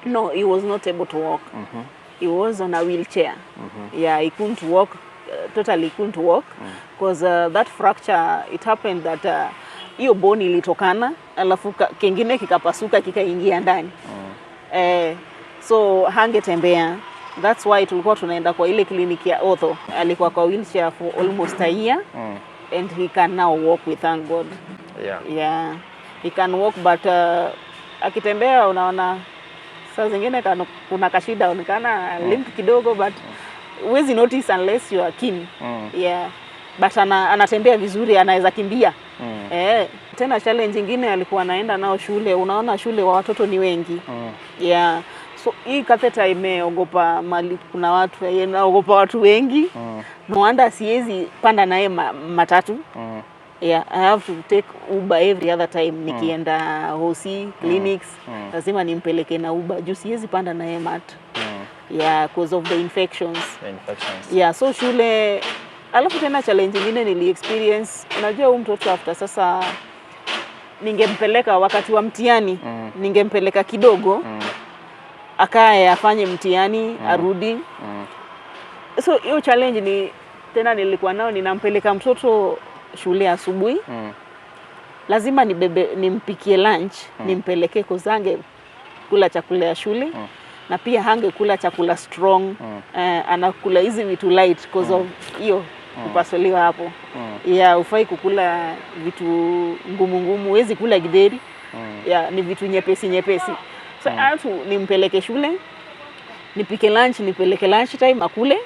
No, he was not able to walk. He was on a wheelchair. Yeah, he couldn't walk, totally couldn't walk, because that fracture, it happened that hiyo bone ilitokana, alafu kingine kikapasuka kikaingia ndani. so hangetembea. That's why tulikuwa tunaenda kwa ile kliniki ya Otho. Alikuwa kwa wheelchair for almost a year and he can now walk, with thank God. Yeah, he can walk, but akitembea unaona saa zingine kuna kashida onekana limp kidogo, but huwezi notice unless you are keen. Yeah, but anatembea vizuri, anaweza kimbia. Tena challenge nyingine alikuwa anaenda nao shule. Unaona shule wa watoto ni wengi. Yeah, so hii catheter imeogopa mali, kuna watu inaogopa watu wengi. No wonder siwezi panda naye matatu. Yeah, I have to take Uber every other time. Nikienda hosi, clinics, lazima nimpeleke na Uber. Juu siwezi panda naye mat. Yeah, because of the infections. Yeah, so shule. Alafu tena challenge nyingine nili experience. Unajua huyu mtoto after sasa ningempeleka wakati wa mtihani, ningempeleka kidogo akae afanye mtihani arudi. So hiyo challenge ni tena nilikuwa nao, ninampeleka mtoto shule asubuhi. Lazima nimpikie lunch, nimpeleke kozange kula chakula ya shule. Na pia hange kula chakula strong. Anakula hizi vitu light because of hiyo kupasuliwa hapo. Yeah, ufai kukula vitu ngumu, huwezi kula githeri. Yeah, ni vitu nyepesi. So atu nimpeleke shule, nipike lunch, nipeleke lunch time akule,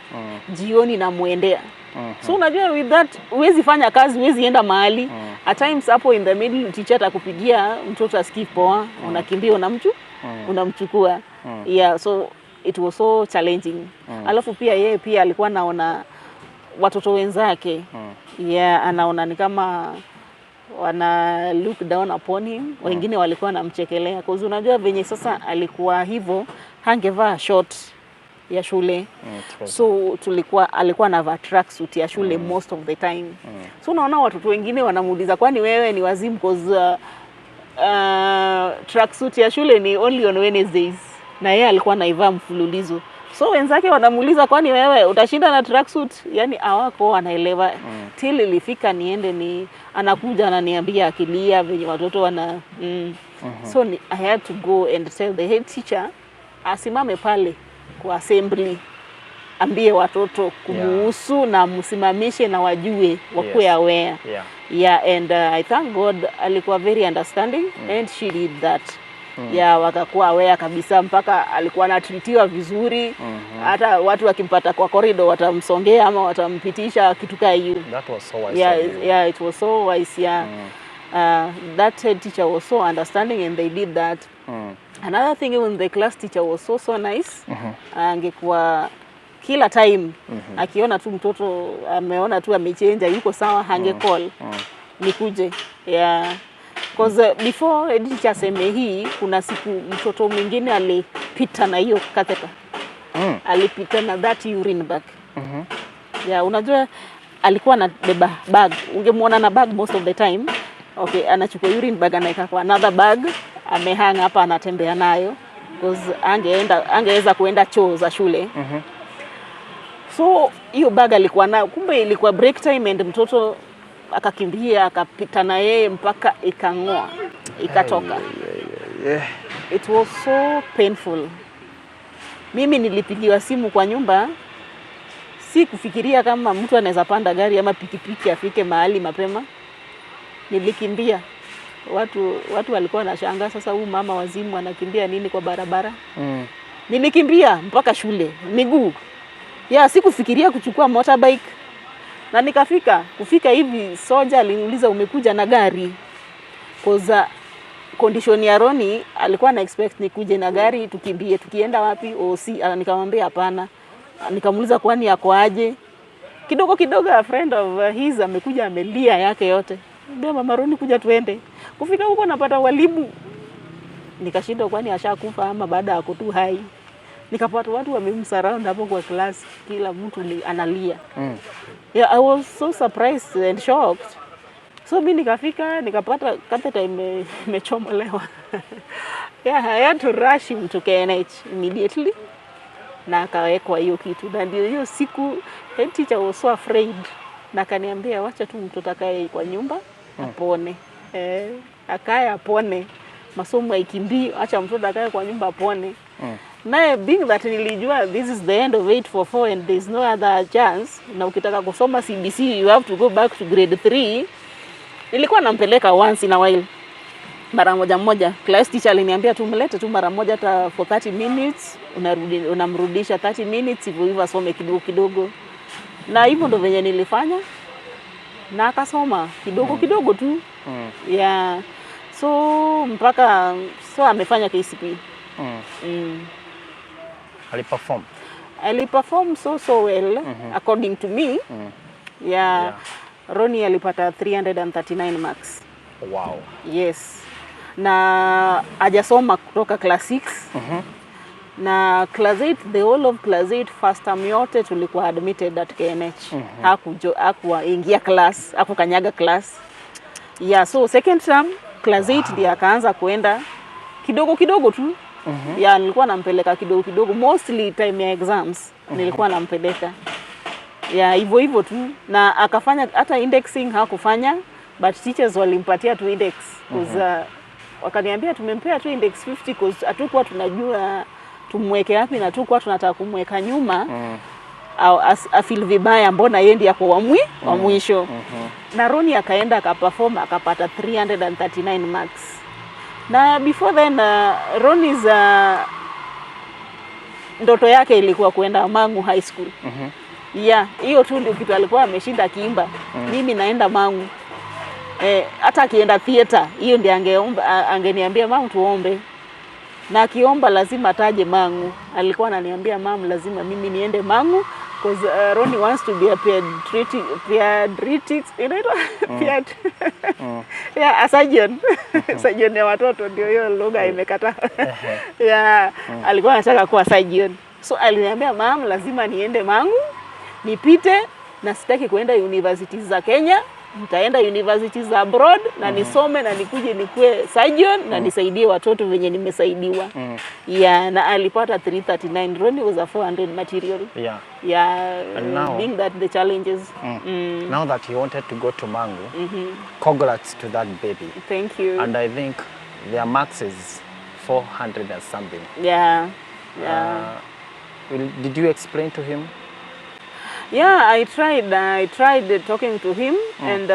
jioni na muendea. So unajua with that huwezi fanya kazi, huwezi enda mahali. At times hapo in the middle teacher atakupigia mtoto askip poa, unakimbia unamchukua. Yeah, so it was so challenging. Alafu pia yeye pia alikuwa naona watoto wenzake. Yeah, anaona ni kama wana look down upon him. Wengine walikuwa wanamchekelea because unajua venye sasa alikuwa hivyo, hangevaa short ya shule. So alikuwa anavaa tracksuit ya shule most of the time. So unaona watoto wengine wanamuuliza, kwani wewe ni wazimu because tracksuit ya shule ni only on Wednesdays. Na yeye alikuwa anaivaa mfululizo. So wenzake wanamuuliza, kwani wewe utashinda na tracksuit? Yani hawako anaelewa. Till ilifika niende anakuja ananiambia akilia venye watoto wana So I had to go and tell the head teacher asimame pale kwa assembly, ambie watoto kumuhusu na msimamishe na wajue wakuwe aware. Yeah, and I thank God alikuwa very understanding and she did that. Yeah, wakakuwa aware kabisa, mpaka alikuwa anatritiwa vizuri. Hata watu wakimpata kwa corridor watamsongea ama watampitisha kitu kama hiyo. That was so wise. Yeah, it was so wise. Yeah. That head teacher was so understanding and they did that. Another thing, even the class teacher was so nice. Angekuwa kila time akiona tu mtoto ameona tu amechange yuko sawa, hange call nikuje. Yeah. Because before teacher seme hii, kuna siku mtoto mwingine alipita na hiyo catheter. Alipita na that urine bag. Yeah, unajua alikuwa na beba bag. Ungemuona na bag most of the time. Okay, anachukua urine bag anaika kwa another bag, amehanga hapa anatembea nayo because angeweza kuenda choo za shule. So hiyo bag alikuwa nayo, kumbe ilikuwa break time and mtoto akakimbia akapita na yeye mpaka ikang'oa, ikatoka. It was so painful. Mimi nilipigiwa simu kwa nyumba, si kufikiria kama mtu anaweza panda gari ama pikipiki afike mahali mapema. Nilikimbia. Watu walikuwa wanashangaa, sasa huyu mama wazimu anakimbia nini kwa barabara? Nilikimbia mpaka shule miguu. Yeah, sikufikiria kuchukua motorbike. Na kufika hivi soja aliniuliza, umekuja na gari? Cause condition ya Ronie alikuwa na expect nikuje na gari tukimbie, tukienda wapi? Nikamwambia hapana. Nikamuuliza kwani yako aje? Kidogo a friend of his amekuja amelia yake yote. Ndio mama Ronie, kuja tuende. Kufika huko napata walimu. Nikashindwa kwani ashakufa ama baada ya kutu hai. Nikapata watu wamemsurround hapo kwa class, kila mtu analia. Yeah, I was so surprised and shocked. So mimi nikapata catheter imechomolewa. Yeah, I had to rush him to KNH immediately. Na akawekwa hiyo kitu. Na ndio hiyo siku head teacher was so afraid. Na kaniambia wacha tu mtoto akae kwa nyumba apone. Akae apone. Masomo haikimbii, acha mtoto akae kwa nyumba apone. Naye being that nilijua this is the end of 844 and there's no other chance, na ukitaka kusoma CBC you have to go back to grade 3, nilikuwa nampeleka once in a while, mara moja. Class teacher aliniambia tumlete tu mara moja hata for 30 minutes, unamrudisha 30 minutes hivyo asome kidogo. Na hivyo ndo venye nilifanya, na akasoma kidogo tu. Yeah. So mpaka amefanya KCP. Aliperform so well according to me. Yeah. Ronie alipata 339 marks. Wow. Yes. Na hajasoma kutoka class 6. Na class 8, the whole of class 8 first term yote tulikuwa admitted at KNH. Hakuwa ingia class, hakukanyaga class. Yeah, so second term class 8 ndiye akaanza kuenda kidogo tu. Yeah, nilikuwa nampeleka kidogo, mostly time ya exams nilikuwa nampeleka. Yeah, hivyo tu, na akafanya hata indexing hakufanya, but teachers walimpatia tu index because wakaniambia tumempea tu index 50 because hatukuwa tunajua tumweke wapi na hatukuwa tunataka kumweka nyuma au afeel vibaya, mbona yeye ndiye kwa wa mwisho. Na Ronie akaenda akaperform akapata 339 marks. Na before then Ronie's ndoto yake ilikuwa kuenda Mangu High School. Yeah, hiyo tu ndio kitu alikuwa ameshinda kiimba. Mimi naenda Mangu. Hata akienda theater, hiyo ndio angeniambia mama tuombe. Na akiomba lazima ataje Mangu. Alikuwa ananiambia mama lazima mimi niende Mangu because Ronie wants to be a pediatrics, yeah, a surgeon. Surgeon ya watoto ndio hiyo lugha imekataa. Yeah, alikuwa anataka kuwa surgeon. So aliniambia mama lazima niende Mangu, nipite, na sitaki kuenda universities za Kenya, nitaenda universities za abroad na nisome na nikuje nikue surgeon na nisaidie watoto venye nimesaidiwa. Yeah, na alipata 339. Ronie was a 400 material. Yeah, and now, being that the challenges. Now that he wanted to go to Mangu, congrats to that baby. Thank you. And I think their marks is 400 and something. Yeah. Did you explain to him? Yeah, I tried talking to him and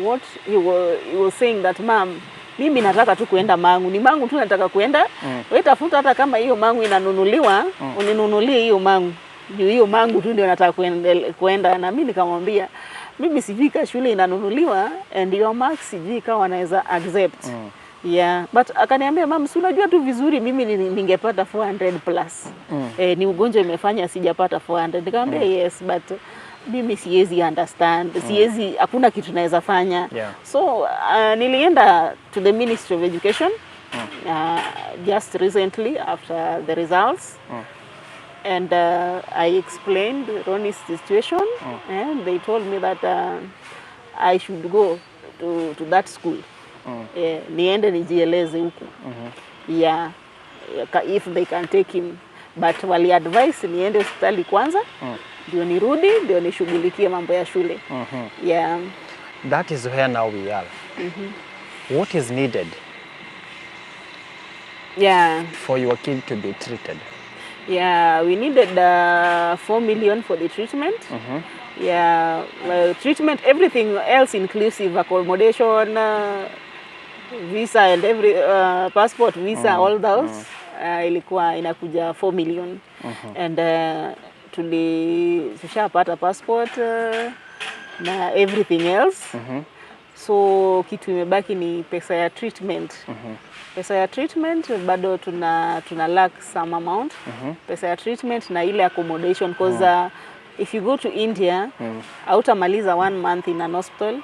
what he was saying that mom, mimi nataka tu kuenda Mangu. Ni Mangu tu nataka kuenda. Wewe tafuta hata kama hiyo Mangu inanunuliwa, uninunulie hiyo Mangu. Juu hiyo Mangu tu ndio nataka kuenda. Na mimi nikamwambia, mimi sijui kama shule inanunuliwa and your marks sijui kama wanaweza accept. Yeah, but akaniambia mama, si unajua tu vizuri mimi ningepata 400 plus. Ni ugonjwa imefanya sijapata 400. Nikamwambia yes, but mimi siwezi understand. Siwezi, hakuna kitu naweza fanya. So nilienda to the Ministry of Education just recently after the results. And I explained Ronie's situation and they told me that I should go to that school. Niende nijieleze huko. Yeah, if they can take him, but wali advise niende hospitali kwanza ndio nirudi ndio nishughulikie mambo ya shule. Yeah, that is where now we are. What is needed for your kid to be treated? Yeah, we needed 4 million for the treatment. Yeah, treatment, everything else inclusive, accommodation, visa and every passport, visa, all those ilikuwa inakuja 4 million. And tulishapata passport na everything else. So kitu imebaki ni pesa ya treatment. Pesa ya treatment bado tuna lack some amount. Pesa ya treatment na ile accommodation because if you go to India, hautamaliza 1 month in an hospital.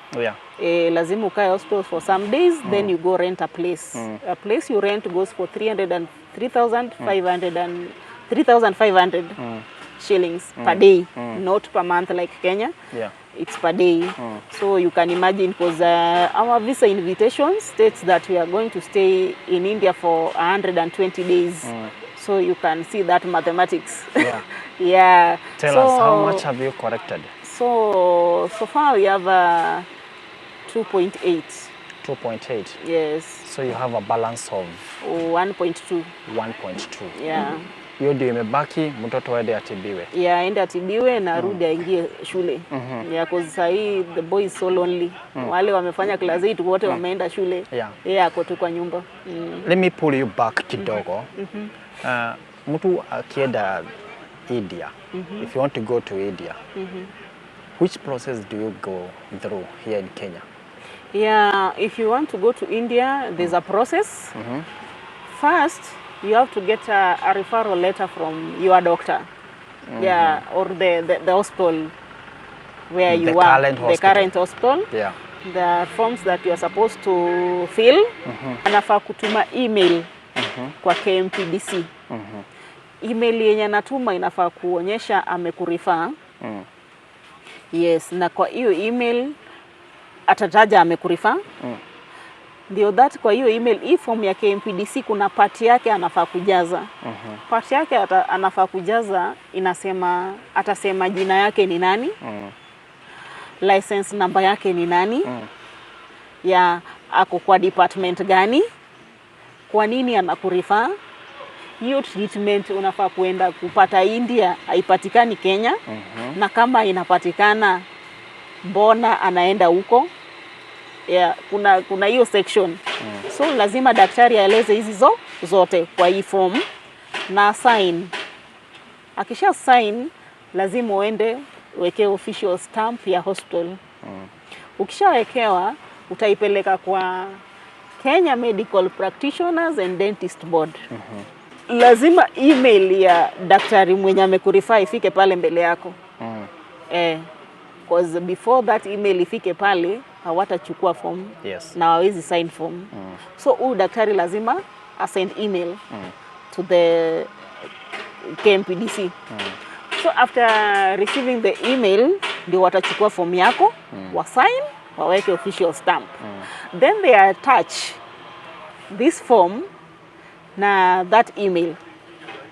Lazima ukae hospital for some days, then you go rent a place. A place you rent goes for 3,500 shillings per day, not per month like Kenya. It's per day. So you can imagine because our visa invitation states that we are going to stay in India for 120 days. So you can see that mathematics. Yeah. Tell us, how much have you collected? So far we have 2.8. 2.8? Yes. So you have a balance of? 1.2. 1.2. Yeah. hiyo ndio imebaki, mtoto aende atibiwe. Yeah, aende atibiwe na arudi aingie shule. Yeah, cause sahii the boy is so lonely. Wale wamefanya class 8 wote wameenda shule. Yeah, ako tu kwa nyumba. Let me pull you back kidogo. Mtu akienda India, if you want to go to India, which process do you go through here in Kenya? Yeah, if you want to go to India, there's a process. First, you have to get a referral letter from your doctor. Yeah, or the hospital where you are, the current hospital. Yeah. The forms that you are supposed to fill. Anafaa kutuma email kwa KMPDC. Email yenye anatuma inafaa kuonyesha amekurifa. Yes, na kwa hiyo email atataja amekurifa. Ndio that kwa hiyo email, hii form ya KMPDC kuna part yake anafaa kujaza. Part yake anafaa kujaza inasema, atasema jina yake ni nani, license number yake ni nani, ya ako kwa department gani, kwa nini anakurifa. Hiyo treatment unafaa kuenda kupata India, haipatikani Kenya. Na kama inapatikana, mbona anaenda huko? Yeah, kuna hiyo section. So lazima daktari aeleze hizi zote kwa hii form na sign. Akisha sign, lazima uende weke official stamp ya hospital. Ukishawekewa, utaipeleka kwa Kenya Medical Practitioners and Dentist Board. Lazima email ya daktari mwenye amekurifaa ifike pale mbele yako. Because before that email ifike pale, hawatachukua form. Na hawezi sign form. So huyu daktari lazima send email to the KMPDC. So after receiving the email, ndio watachukua form yako, wa sign, waweke official stamp. Then they attach this form na that email.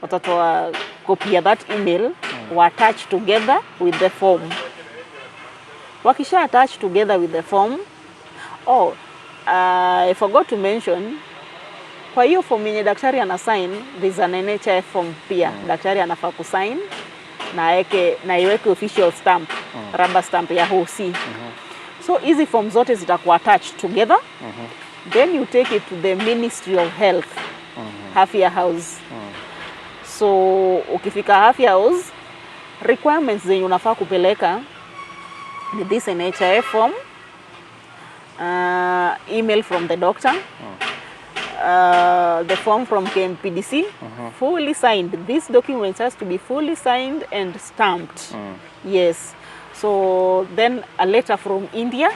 Watatoa copy ya that email, wa attach together with the form. Wakisha attach together with the form, I forgot to mention, kwa hiyo form yenye daktari ana sign, there's an NHIF form pia. Daktari anafaa kusign na iweke official stamp, rubber stamp ya HOC. So hizi form zote zitakuwa attached together. Then you take it to the Ministry of Health, Afya House. So ukifika Afya House, requirements zenye unafaa kupeleka ni this NHIF form, email from the doctor, the form from KMPDC, fully signed. These documents has to be fully signed and stamped. Yes. So then a letter from India.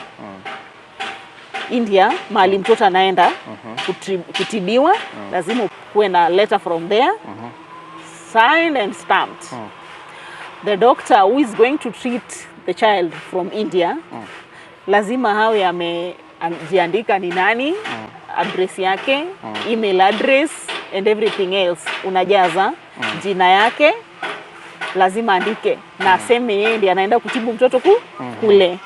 India, mahali mtoto anaenda kutibiwa, lazima kuwe na letter from there, signed and stamped. The doctor who is going to treat the child from India, lazima hawe amejiandika ni nani, address yake, email address and everything else. Unajaza jina yake, lazima andike na aseme yeye ndiye anaenda kutibu mtoto kule.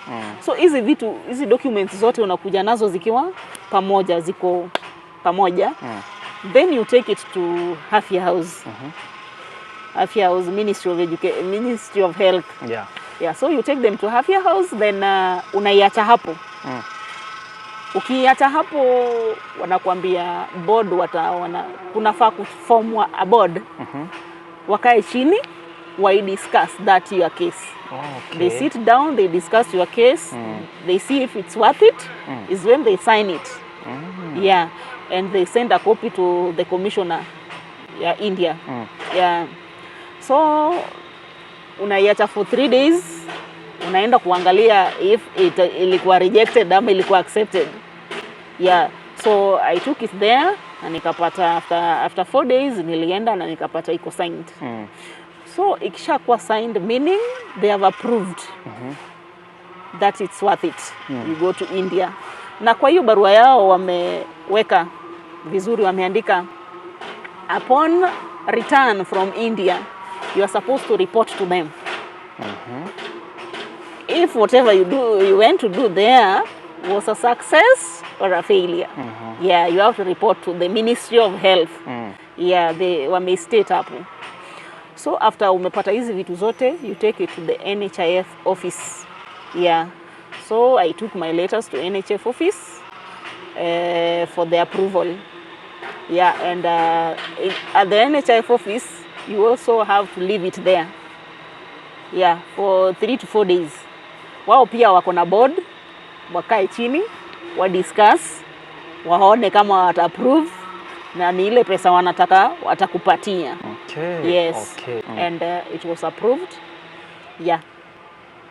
So hizi documents zote unakuja nazo zikiwa pamoja, ziko pamoja. Then you take it to Afya House. Afya House, Ministry of Education, Ministry of Health. Yeah, so you take them to Afya House, then unaiacha hapo. Ukiacha hapo, wanakuambia board kunafaa kuformwa a board. Wakae chini, why discuss that your case. They sit down, they discuss your case, they see if it's worth it, is when they sign it. Yeah, and they send a copy to the commissioner, India. Yeah. So unaiacha for 3 days, unaenda kuangalia if ilikuwa rejected ama ilikuwa accepted. Yeah, so I took it there na nikapata after 4 days nilienda na nikapata iko signed. So ikishakuwa signed, meaning they have approved that it's worth it. You go to India. Na kwa hiyo barua yao wameweka vizuri, wameandika upon return from India, you are supposed to report to them. If whatever you went to do there was a success or a failure. Yeah, you have to report to the Ministry of Health. Yeah, they wame state hapo. So after umepata hizi vitu zote, you take it to the NHIF office. Yeah. So I took my letters to NHIF office for the approval. Yeah, and at the NHIF office, you also have to leave it there. Yeah, for 3 to 4 days. Wao pia wako na board, wakae chini, wa discuss, waone kama wata approve na ni ile pesa wanataka watakupatia. Okay. Yes. Okay. And it was approved. Yeah.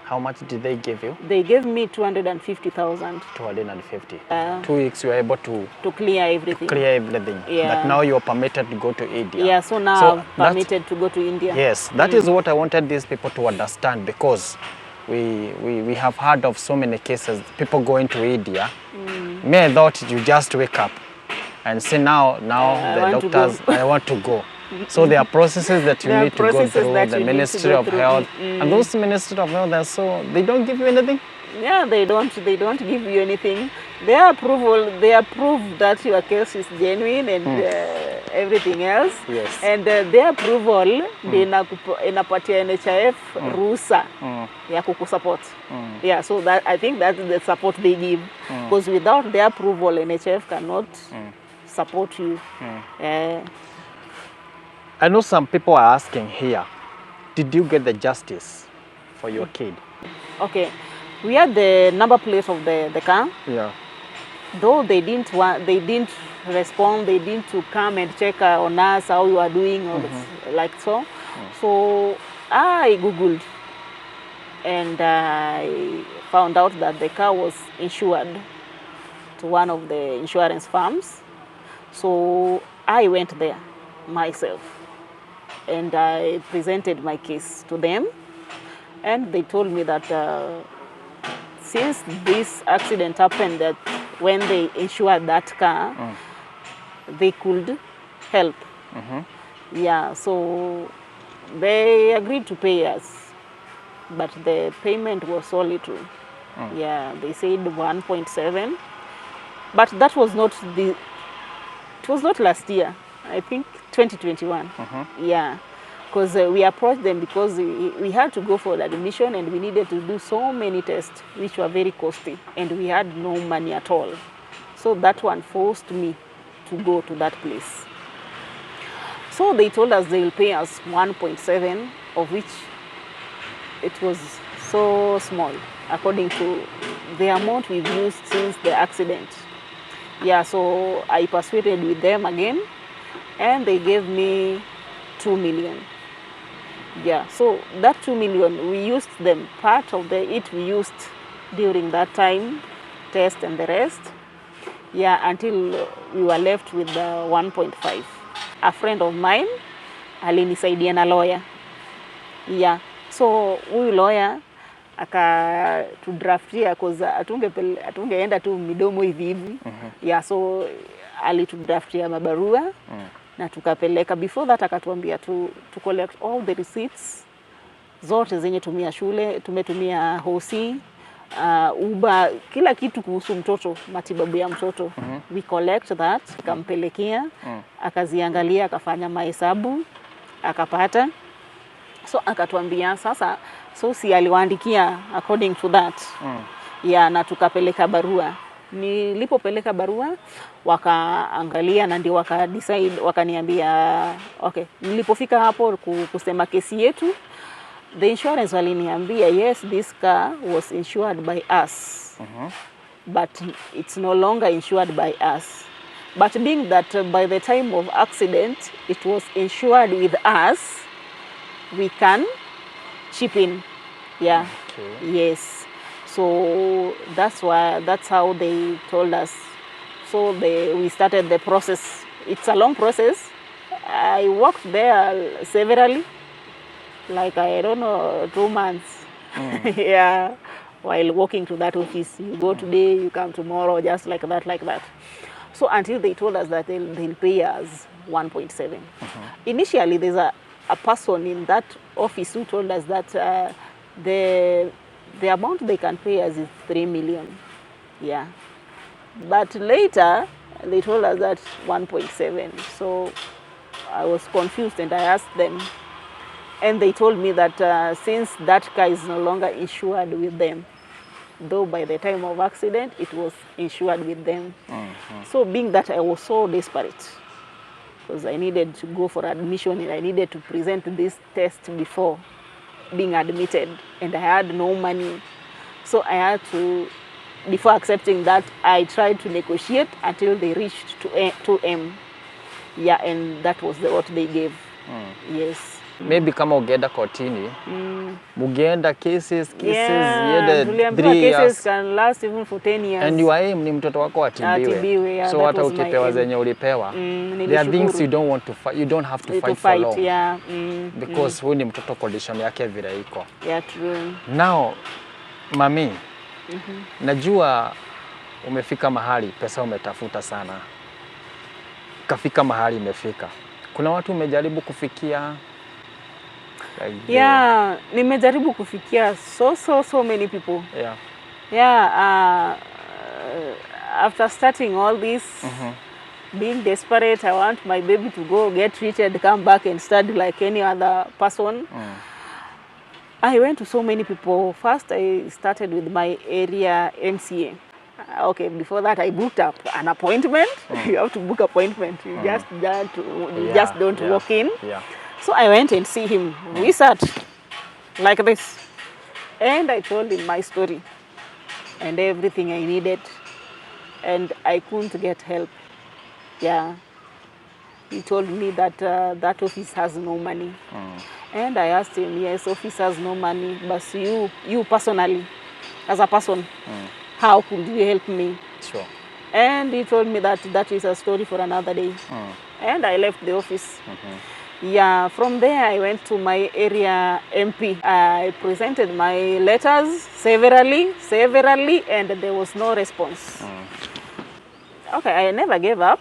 How much did they give you? They gave me 250,000 250. 2 weeks you were able to to clear everything. clear everything. Yeah. That now you're permitted to go to India. Yeah, so now So I'm permitted to go to India. Yes, that is what I wanted these people to understand, because we have heard of so many cases, people going to India. Me, I thought you just wake up and say now I the want to doctors, go. I want to go. So there are processes that you There are need to go processes through, that the you need to Ministry go of through. Health. And those Ministry of Health, they don't give you anything? Yeah, they don't give you anything. Their approval, they approve that your case is genuine and everything else. Yes. And their approval, inapatia NHIF ruhusa ya kukusupport. Yeah, so that I think that's the support they give. Because without their approval, NHIF cannot support you. I know some people are asking here, did you get the justice for your kid? Okay, we had the number plate of the car. Yeah. Though they didn't respond, they didn't to come and check on us how you are doing or like so. So I googled and I found out that the car was insured to one of the insurance firms. So I went there myself and I presented my case to them, and they told me that since this accident happened, that when they insured that car, they could help. Yeah, so they agreed to pay us, but the payment was so little. Yeah, they said 1.7, but that was not it was not last year, I think 2021. Yeah, because we approached them because we had to go for the admission and we needed to do so many tests which were very costly and we had no money at all. So that one forced me to go to that place. So they told us they will pay us 1.7, of which it was so small according to the amount we've used since the accident. Yeah, so I persuaded with them again and they gave me 2 million. Yeah, so that 2 million, we used them, part of it we used during that time, test and the rest. Yeah, until we were left with the 1.5. A friend of mine, alinisaidia na lawyer. Yeah, so huyu lawyer akatudraftia cause atungeenda tu midomo hivi hivi. Yeah, so alitudraftia mabarua na tukapeleka. Before that akatuambia to collect all the receipts zote zenye tumia shule, tumetumia hosi, uba, kila kitu kuhusu mtoto, matibabu ya mtoto. We collect that, kampelekea, akaziangalia, akafanya mahesabu, akapata. So akatuambia sasa, so si aliwaandikia according to that. Yeah, na tukapeleka barua. Nilipopeleka barua, wakaangalia na ndio wakadecide, wakaniambia okay. Nilipofika hapo kusema kesi yetu, the insurance waliniambia yes, this car was insured by us, but it's no longer insured by us. But being that by the time of accident it was insured with us, we can chip in. Yeah. Okay. Yes. So that's how they told us. So we started the process. It's a long process. I worked there severally, like I don't know, 2 months. Yeah, while walking to that office, you go today, you come tomorrow, just like that. So until they told us that they'll pay us 1.7. Initially, there's a person in that office who told us that the amount they can pay us is 3 million. Yeah. But later, they told us that 1.7. So I was confused and I asked them, And they told me that since that car is no longer insured with them, though by the time of accident it was insured with them. So being that I was so desperate, because I needed to go for admission and I needed to present this test before being admitted, and I had no money. So I had to, before accepting that, I tried to negotiate until they reached to 2M. Yeah, and that was what they gave. Yes. Maybe kama ugeenda kotini, mugeenda cases, yeah, 3 years. Cases can last even for 10 years. And your aim ni mtoto wako atibiwe. Yeah, so hata ukipewa zenye ulipewa, there are things you don't want to fight, you don't have to fight for long. Yeah. Because huyu ni mtoto condition yake vile iko. Yeah, true. Now, mami, najua umefika mahali, pesa umetafuta sana. Kafika mahali imefika. Kuna watu umejaribu kufikia? Like yeah, nimejaribu kufikia so many people. Yeah. Yeah, after starting all this, being desperate, I want my baby to go get treated, come back and study like any other person. I went to so many people. First, I started with my area MCA. Okay, before that, I booked up an appointment. You have to book appointment. You just don't walk in. Yeah. So I went and see him. We sat like this, and I told him my story and everything I needed, and I couldn't get help. Yeah, he told me that that office has no money, and I asked him, yes, office has no money, but you personally, as a person, how could you help me? Sure. And he told me that that is a story for another day, and I left the office. Yeah, from there I went to my area MP. I presented my letters severally, and there was no response. Okay, I never gave up.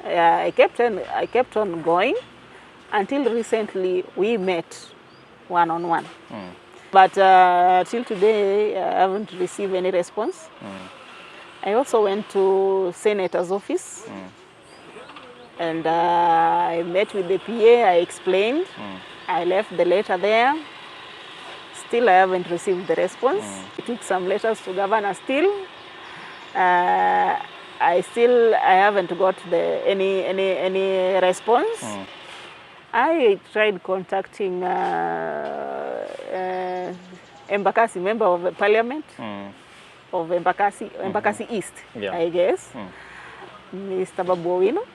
I kept on going until recently we met one-on-one. But till today I haven't received any response. I also went to Senator's office. And I met with the PA, I explained, I left the letter there. Still I haven't received the response. I took some letters to governor still. I haven't got any response. I tried contacting Embakasi, member of the parliament of Embakasi East, I guess. Mr. Babuowino.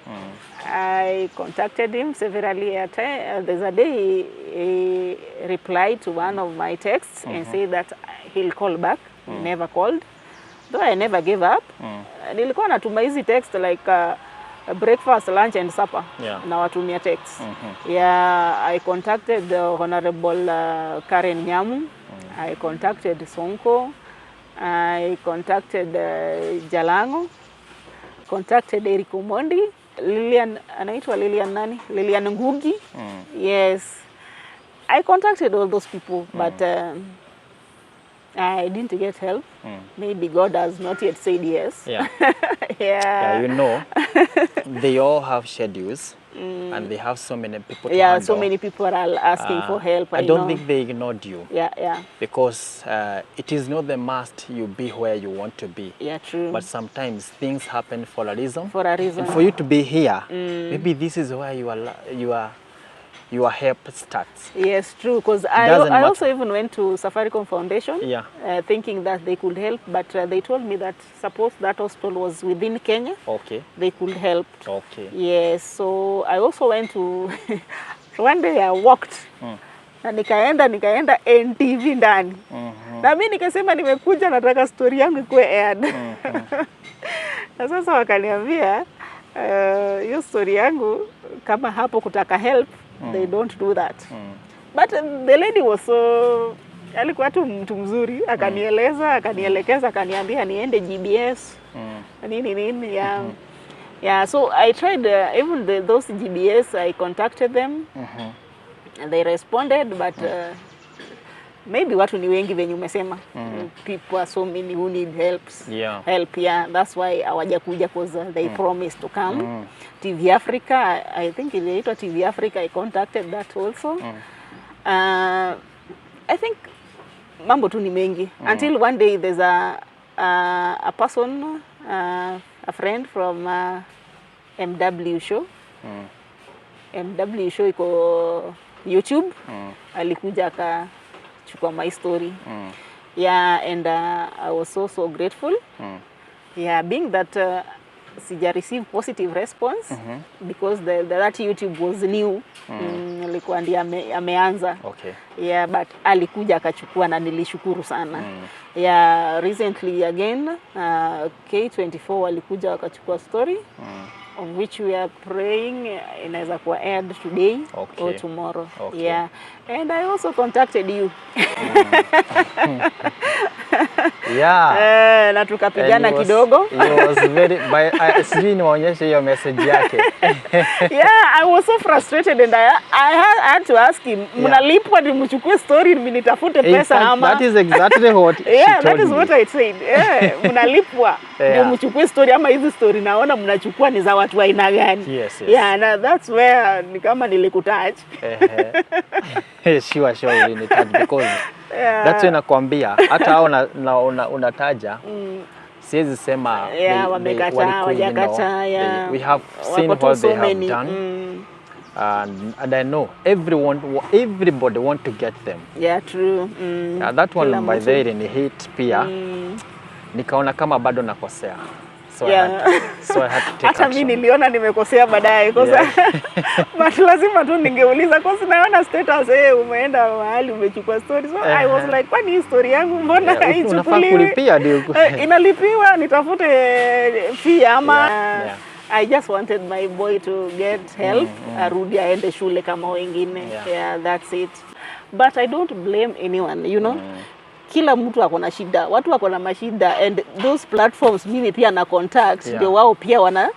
I contacted him severally. There's a day he replied to one of my texts and said that he'll call back. He never called. Though I never gave up. Nilikuwa natuma hizi text like breakfast, lunch and supper. Na watumia text. Yeah, I contacted the Honorable Karen Nyamu. I contacted Sonko. I contacted Jalango. Contacted Eric Omondi, anaitwa Lilian Ngugi. Yes, I contacted all those people, but I didn't get help. Maybe God has not yet said yes. Yeah. Yeah. You know, they all have schedules, and they have so many people to handle. So many people are asking for help. I don't think they ignored you. Yeah. Because it is not the must you be where you want to be. Yeah, true. But sometimes things happen for a reason. And for you to be here, maybe this is where your help starts. Yes, true. Because I also even went to Safaricom Foundation, thinking that they could help, but they told me that suppose that hospital was within Kenya, they could help. Yes, so I also went to one day I walked na nikaenda NTV ndani. Na mimi nikasema nimekuja nataka story yangu ikuwe aired. Na sasa wakaniambia hiyo story yangu kama hapo kutaka help, they don't do that. But the lady was so, alikuwa tu mtu mzuri, akanielekeza, akaniambia niende GBS. Nini. Yeah, so I tried even those GBS, I contacted them. And they responded, but maybe watu ni wengi venye umesema. People are so many who need help. That's why hawajakuja, because they promised to come. TV Africa, I think iliitwa TV Africa, I contacted that also. I think mambo tu ni mengi until one day there's a person, a friend from MW show. MW show iko YouTube. Alikuja akachukua my story. Yeah, and I was so grateful. Yeah, being that sija receive positive response because that YouTube was new. Alikuwa ndiye ameanza. Okay. Yeah, but alikuja akachukua na nilishukuru sana. Yeah, recently again K24 alikuja akachukua story of which we are praying inaweza kuwa aired today or tomorrow. Okay. Yeah, and I also contacted you. Yeah. Na tukapigana kidogo. It was very sijui niwaonyeshe hiyo message yake. Yeah, I was so frustrated and I had to ask him, mnalipwa ni mchukue story mimi nitafute pesa ama? That is exactly what yeah, she told that is me. What I said. Yeah, mnalipwa ndio mchukue story ama hizi story naona mnachukua ni za watu wa aina gani? Yes. Yeah, and that's where ni kama nilikutouch. Sure ni touch because that's when nakwambia hata hao unataja siwezi sema wamekataa wajakataa. We have seen what they have done. And I know everybody want to get them. Yeah, true. That one by the way ni hit pia. Nikaona kama bado nakosea. So I had to take hata mimi niliona nimekosea baadaye kosa. But lazima tu ningeuliza kwa sababu naona status umeenda mahali umechukua story. So I was like, kwani hii story yangu mbona haichukuliwi? Inalipiwa nitafute fee ama I just wanted my boy to get help, arudi aende shule kama wengine. Yeah, that's it. But I don't blame anyone, you know. Kila mtu ako na shida, watu wako na mashida, and those platforms mimi pia na contact ndio wao pia wana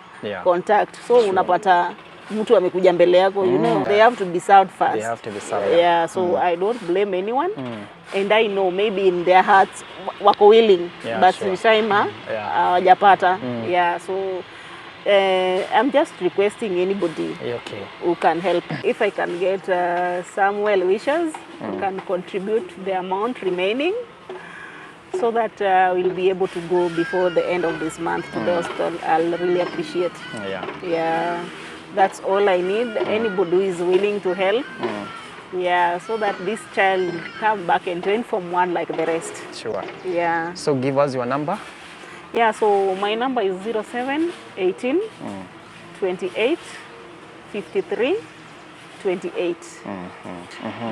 contact. So unapata mtu amekuja mbele yako, you know, they have to be served first. They have to be served. Yeah, so I don't blame anyone. And I know maybe in their hearts wako willing, but time hawajapata. Yeah, so I'm just requesting anybody who can help. If I can get some well wishers who can contribute the amount remaining so that we'll be able to go before the end of this month to the hospital, I'll really appreciate. Yeah, that's all I need. Anybody who is willing to help. Yeah, so that this child will come back and train from one like the rest. Sure. Yeah. So give us your number. Yeah, so my number is 07 18 28 53 28.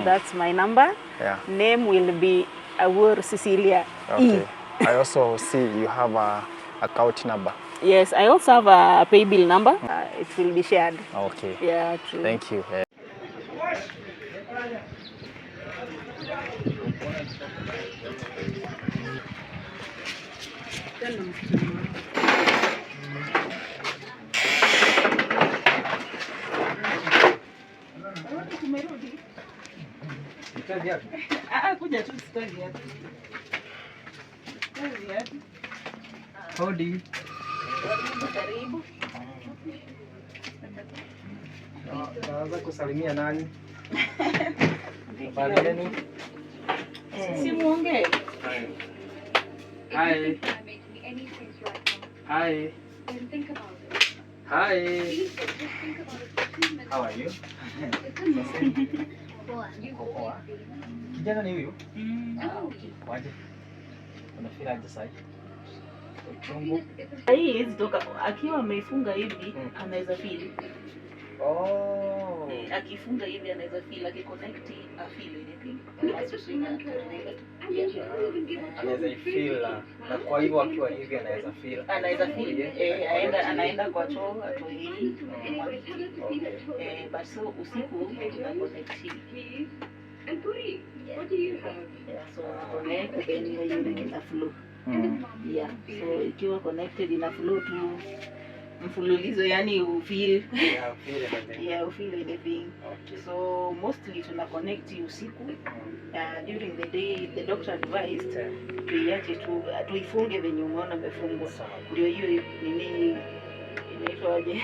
That's my number. Yeah. Name will be Awur Cecilia. Okay. I also see you have a account number. Yes, I also have a pay bill number. It will be shared. Okay. Yeah, true. Thank you. Kuja tu story yako. Hodi. Karibu. Naanza kusalimia nani? Habari yenu? Si muongee. Hi. Hi. Hi. How are you? Kijana ni huyu? Okay. Waje. Unafeel aje sasa? Uchungu. Hii hizi toka akiwa ameifunga hivi anaweza feel. Oh. Akifunga hivi anaweza feel, akiconnect feel anything. Anaweza feel na kwa hivyo akiwa hivi anaweza feel. Anaweza feel anaenda kwa choo atoe hii. But so usiku una connect hii. What do you have? Yeah, so connect then you can flow. Yeah, so ikiwa connected ina flow to mfululizo, yani you feel you feel anything. So mostly tuna connect usiku. During the day the doctor advised tuiache tu tuifunge venye umeona imefungwa, ndio hiyo nini inaitwaje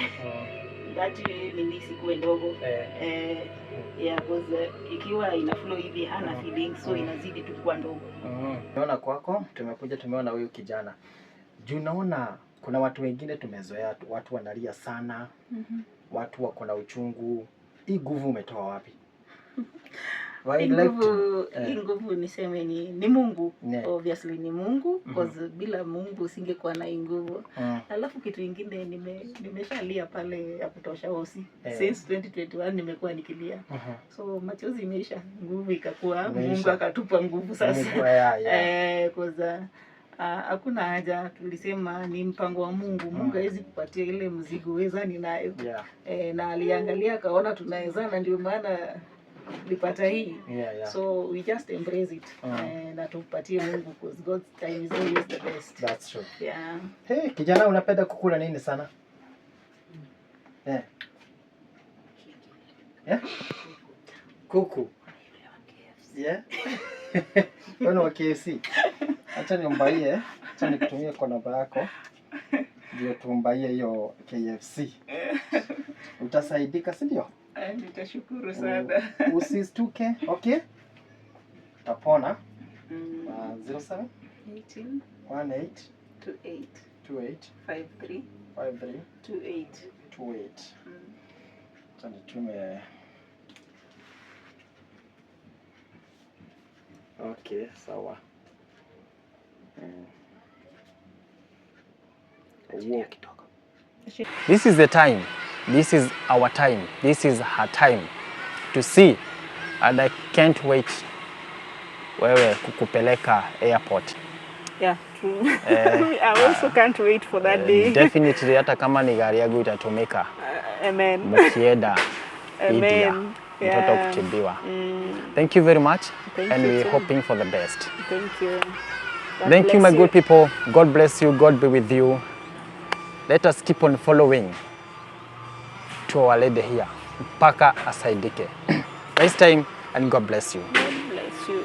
ati nini sikuwe ndogo. Yeah, because ikiwa ina flow hivi hana feeling, so inazidi tu kuwa ndogo. Naona kwako tumeona huyu kijana. Juu naona kuna watu wengine tumezoea watu wanalia sana. Watu wako na uchungu. Hii nguvu umetoa wapi? Hii nguvu niseme ni Mungu. Obviously ni Mungu, because bila Mungu singekuwa na hii nguvu. Alafu kitu kingine nimeshalia pale ya kutosha hosi. Since 2021 nimekuwa nikilia. So machozi imeisha, nguvu ikakuwa, Mungu akatupa nguvu sasa. Because hakuna haja, tulisema ni mpango wa Mungu. Mungu hawezi kupatia ile mzigo wezani nayo. Na aliangalia akaona tunawezana, ndio maana nilipata hii. So we just embrace it. Na tupatie Mungu, because God's time is always the best. That's true. Yeah. Hey, kijana unapenda kukula nini sana? Kuku. Yeah. Wana wa KFC. Acha niombaie, acha nikutumie kwa namba yako. Ndio tuombaie hiyo KFC. Utasaidika, si ndio? Nitashukuru sana. Usistuke, okay? Tapona. 07 18 18 28 28 53 53 28 28. Acha nitume. Okay, sawa. This is the time. This is our time. This is her time to see, and I can't wait wewe kukupeleka airport. Yeah, true. I also can't wait for that day. Definitely, hata kama ni gari yangu itatumika. Amen. Mkienda India. Mtoto kutibiwa. Thank you very much. And we're hoping for the best. Thank you. Thank you, my good people. God bless you. God be with you. Let us keep on following to our lady here. Mpaka asaidike. Nice time and God bless you. God bless you.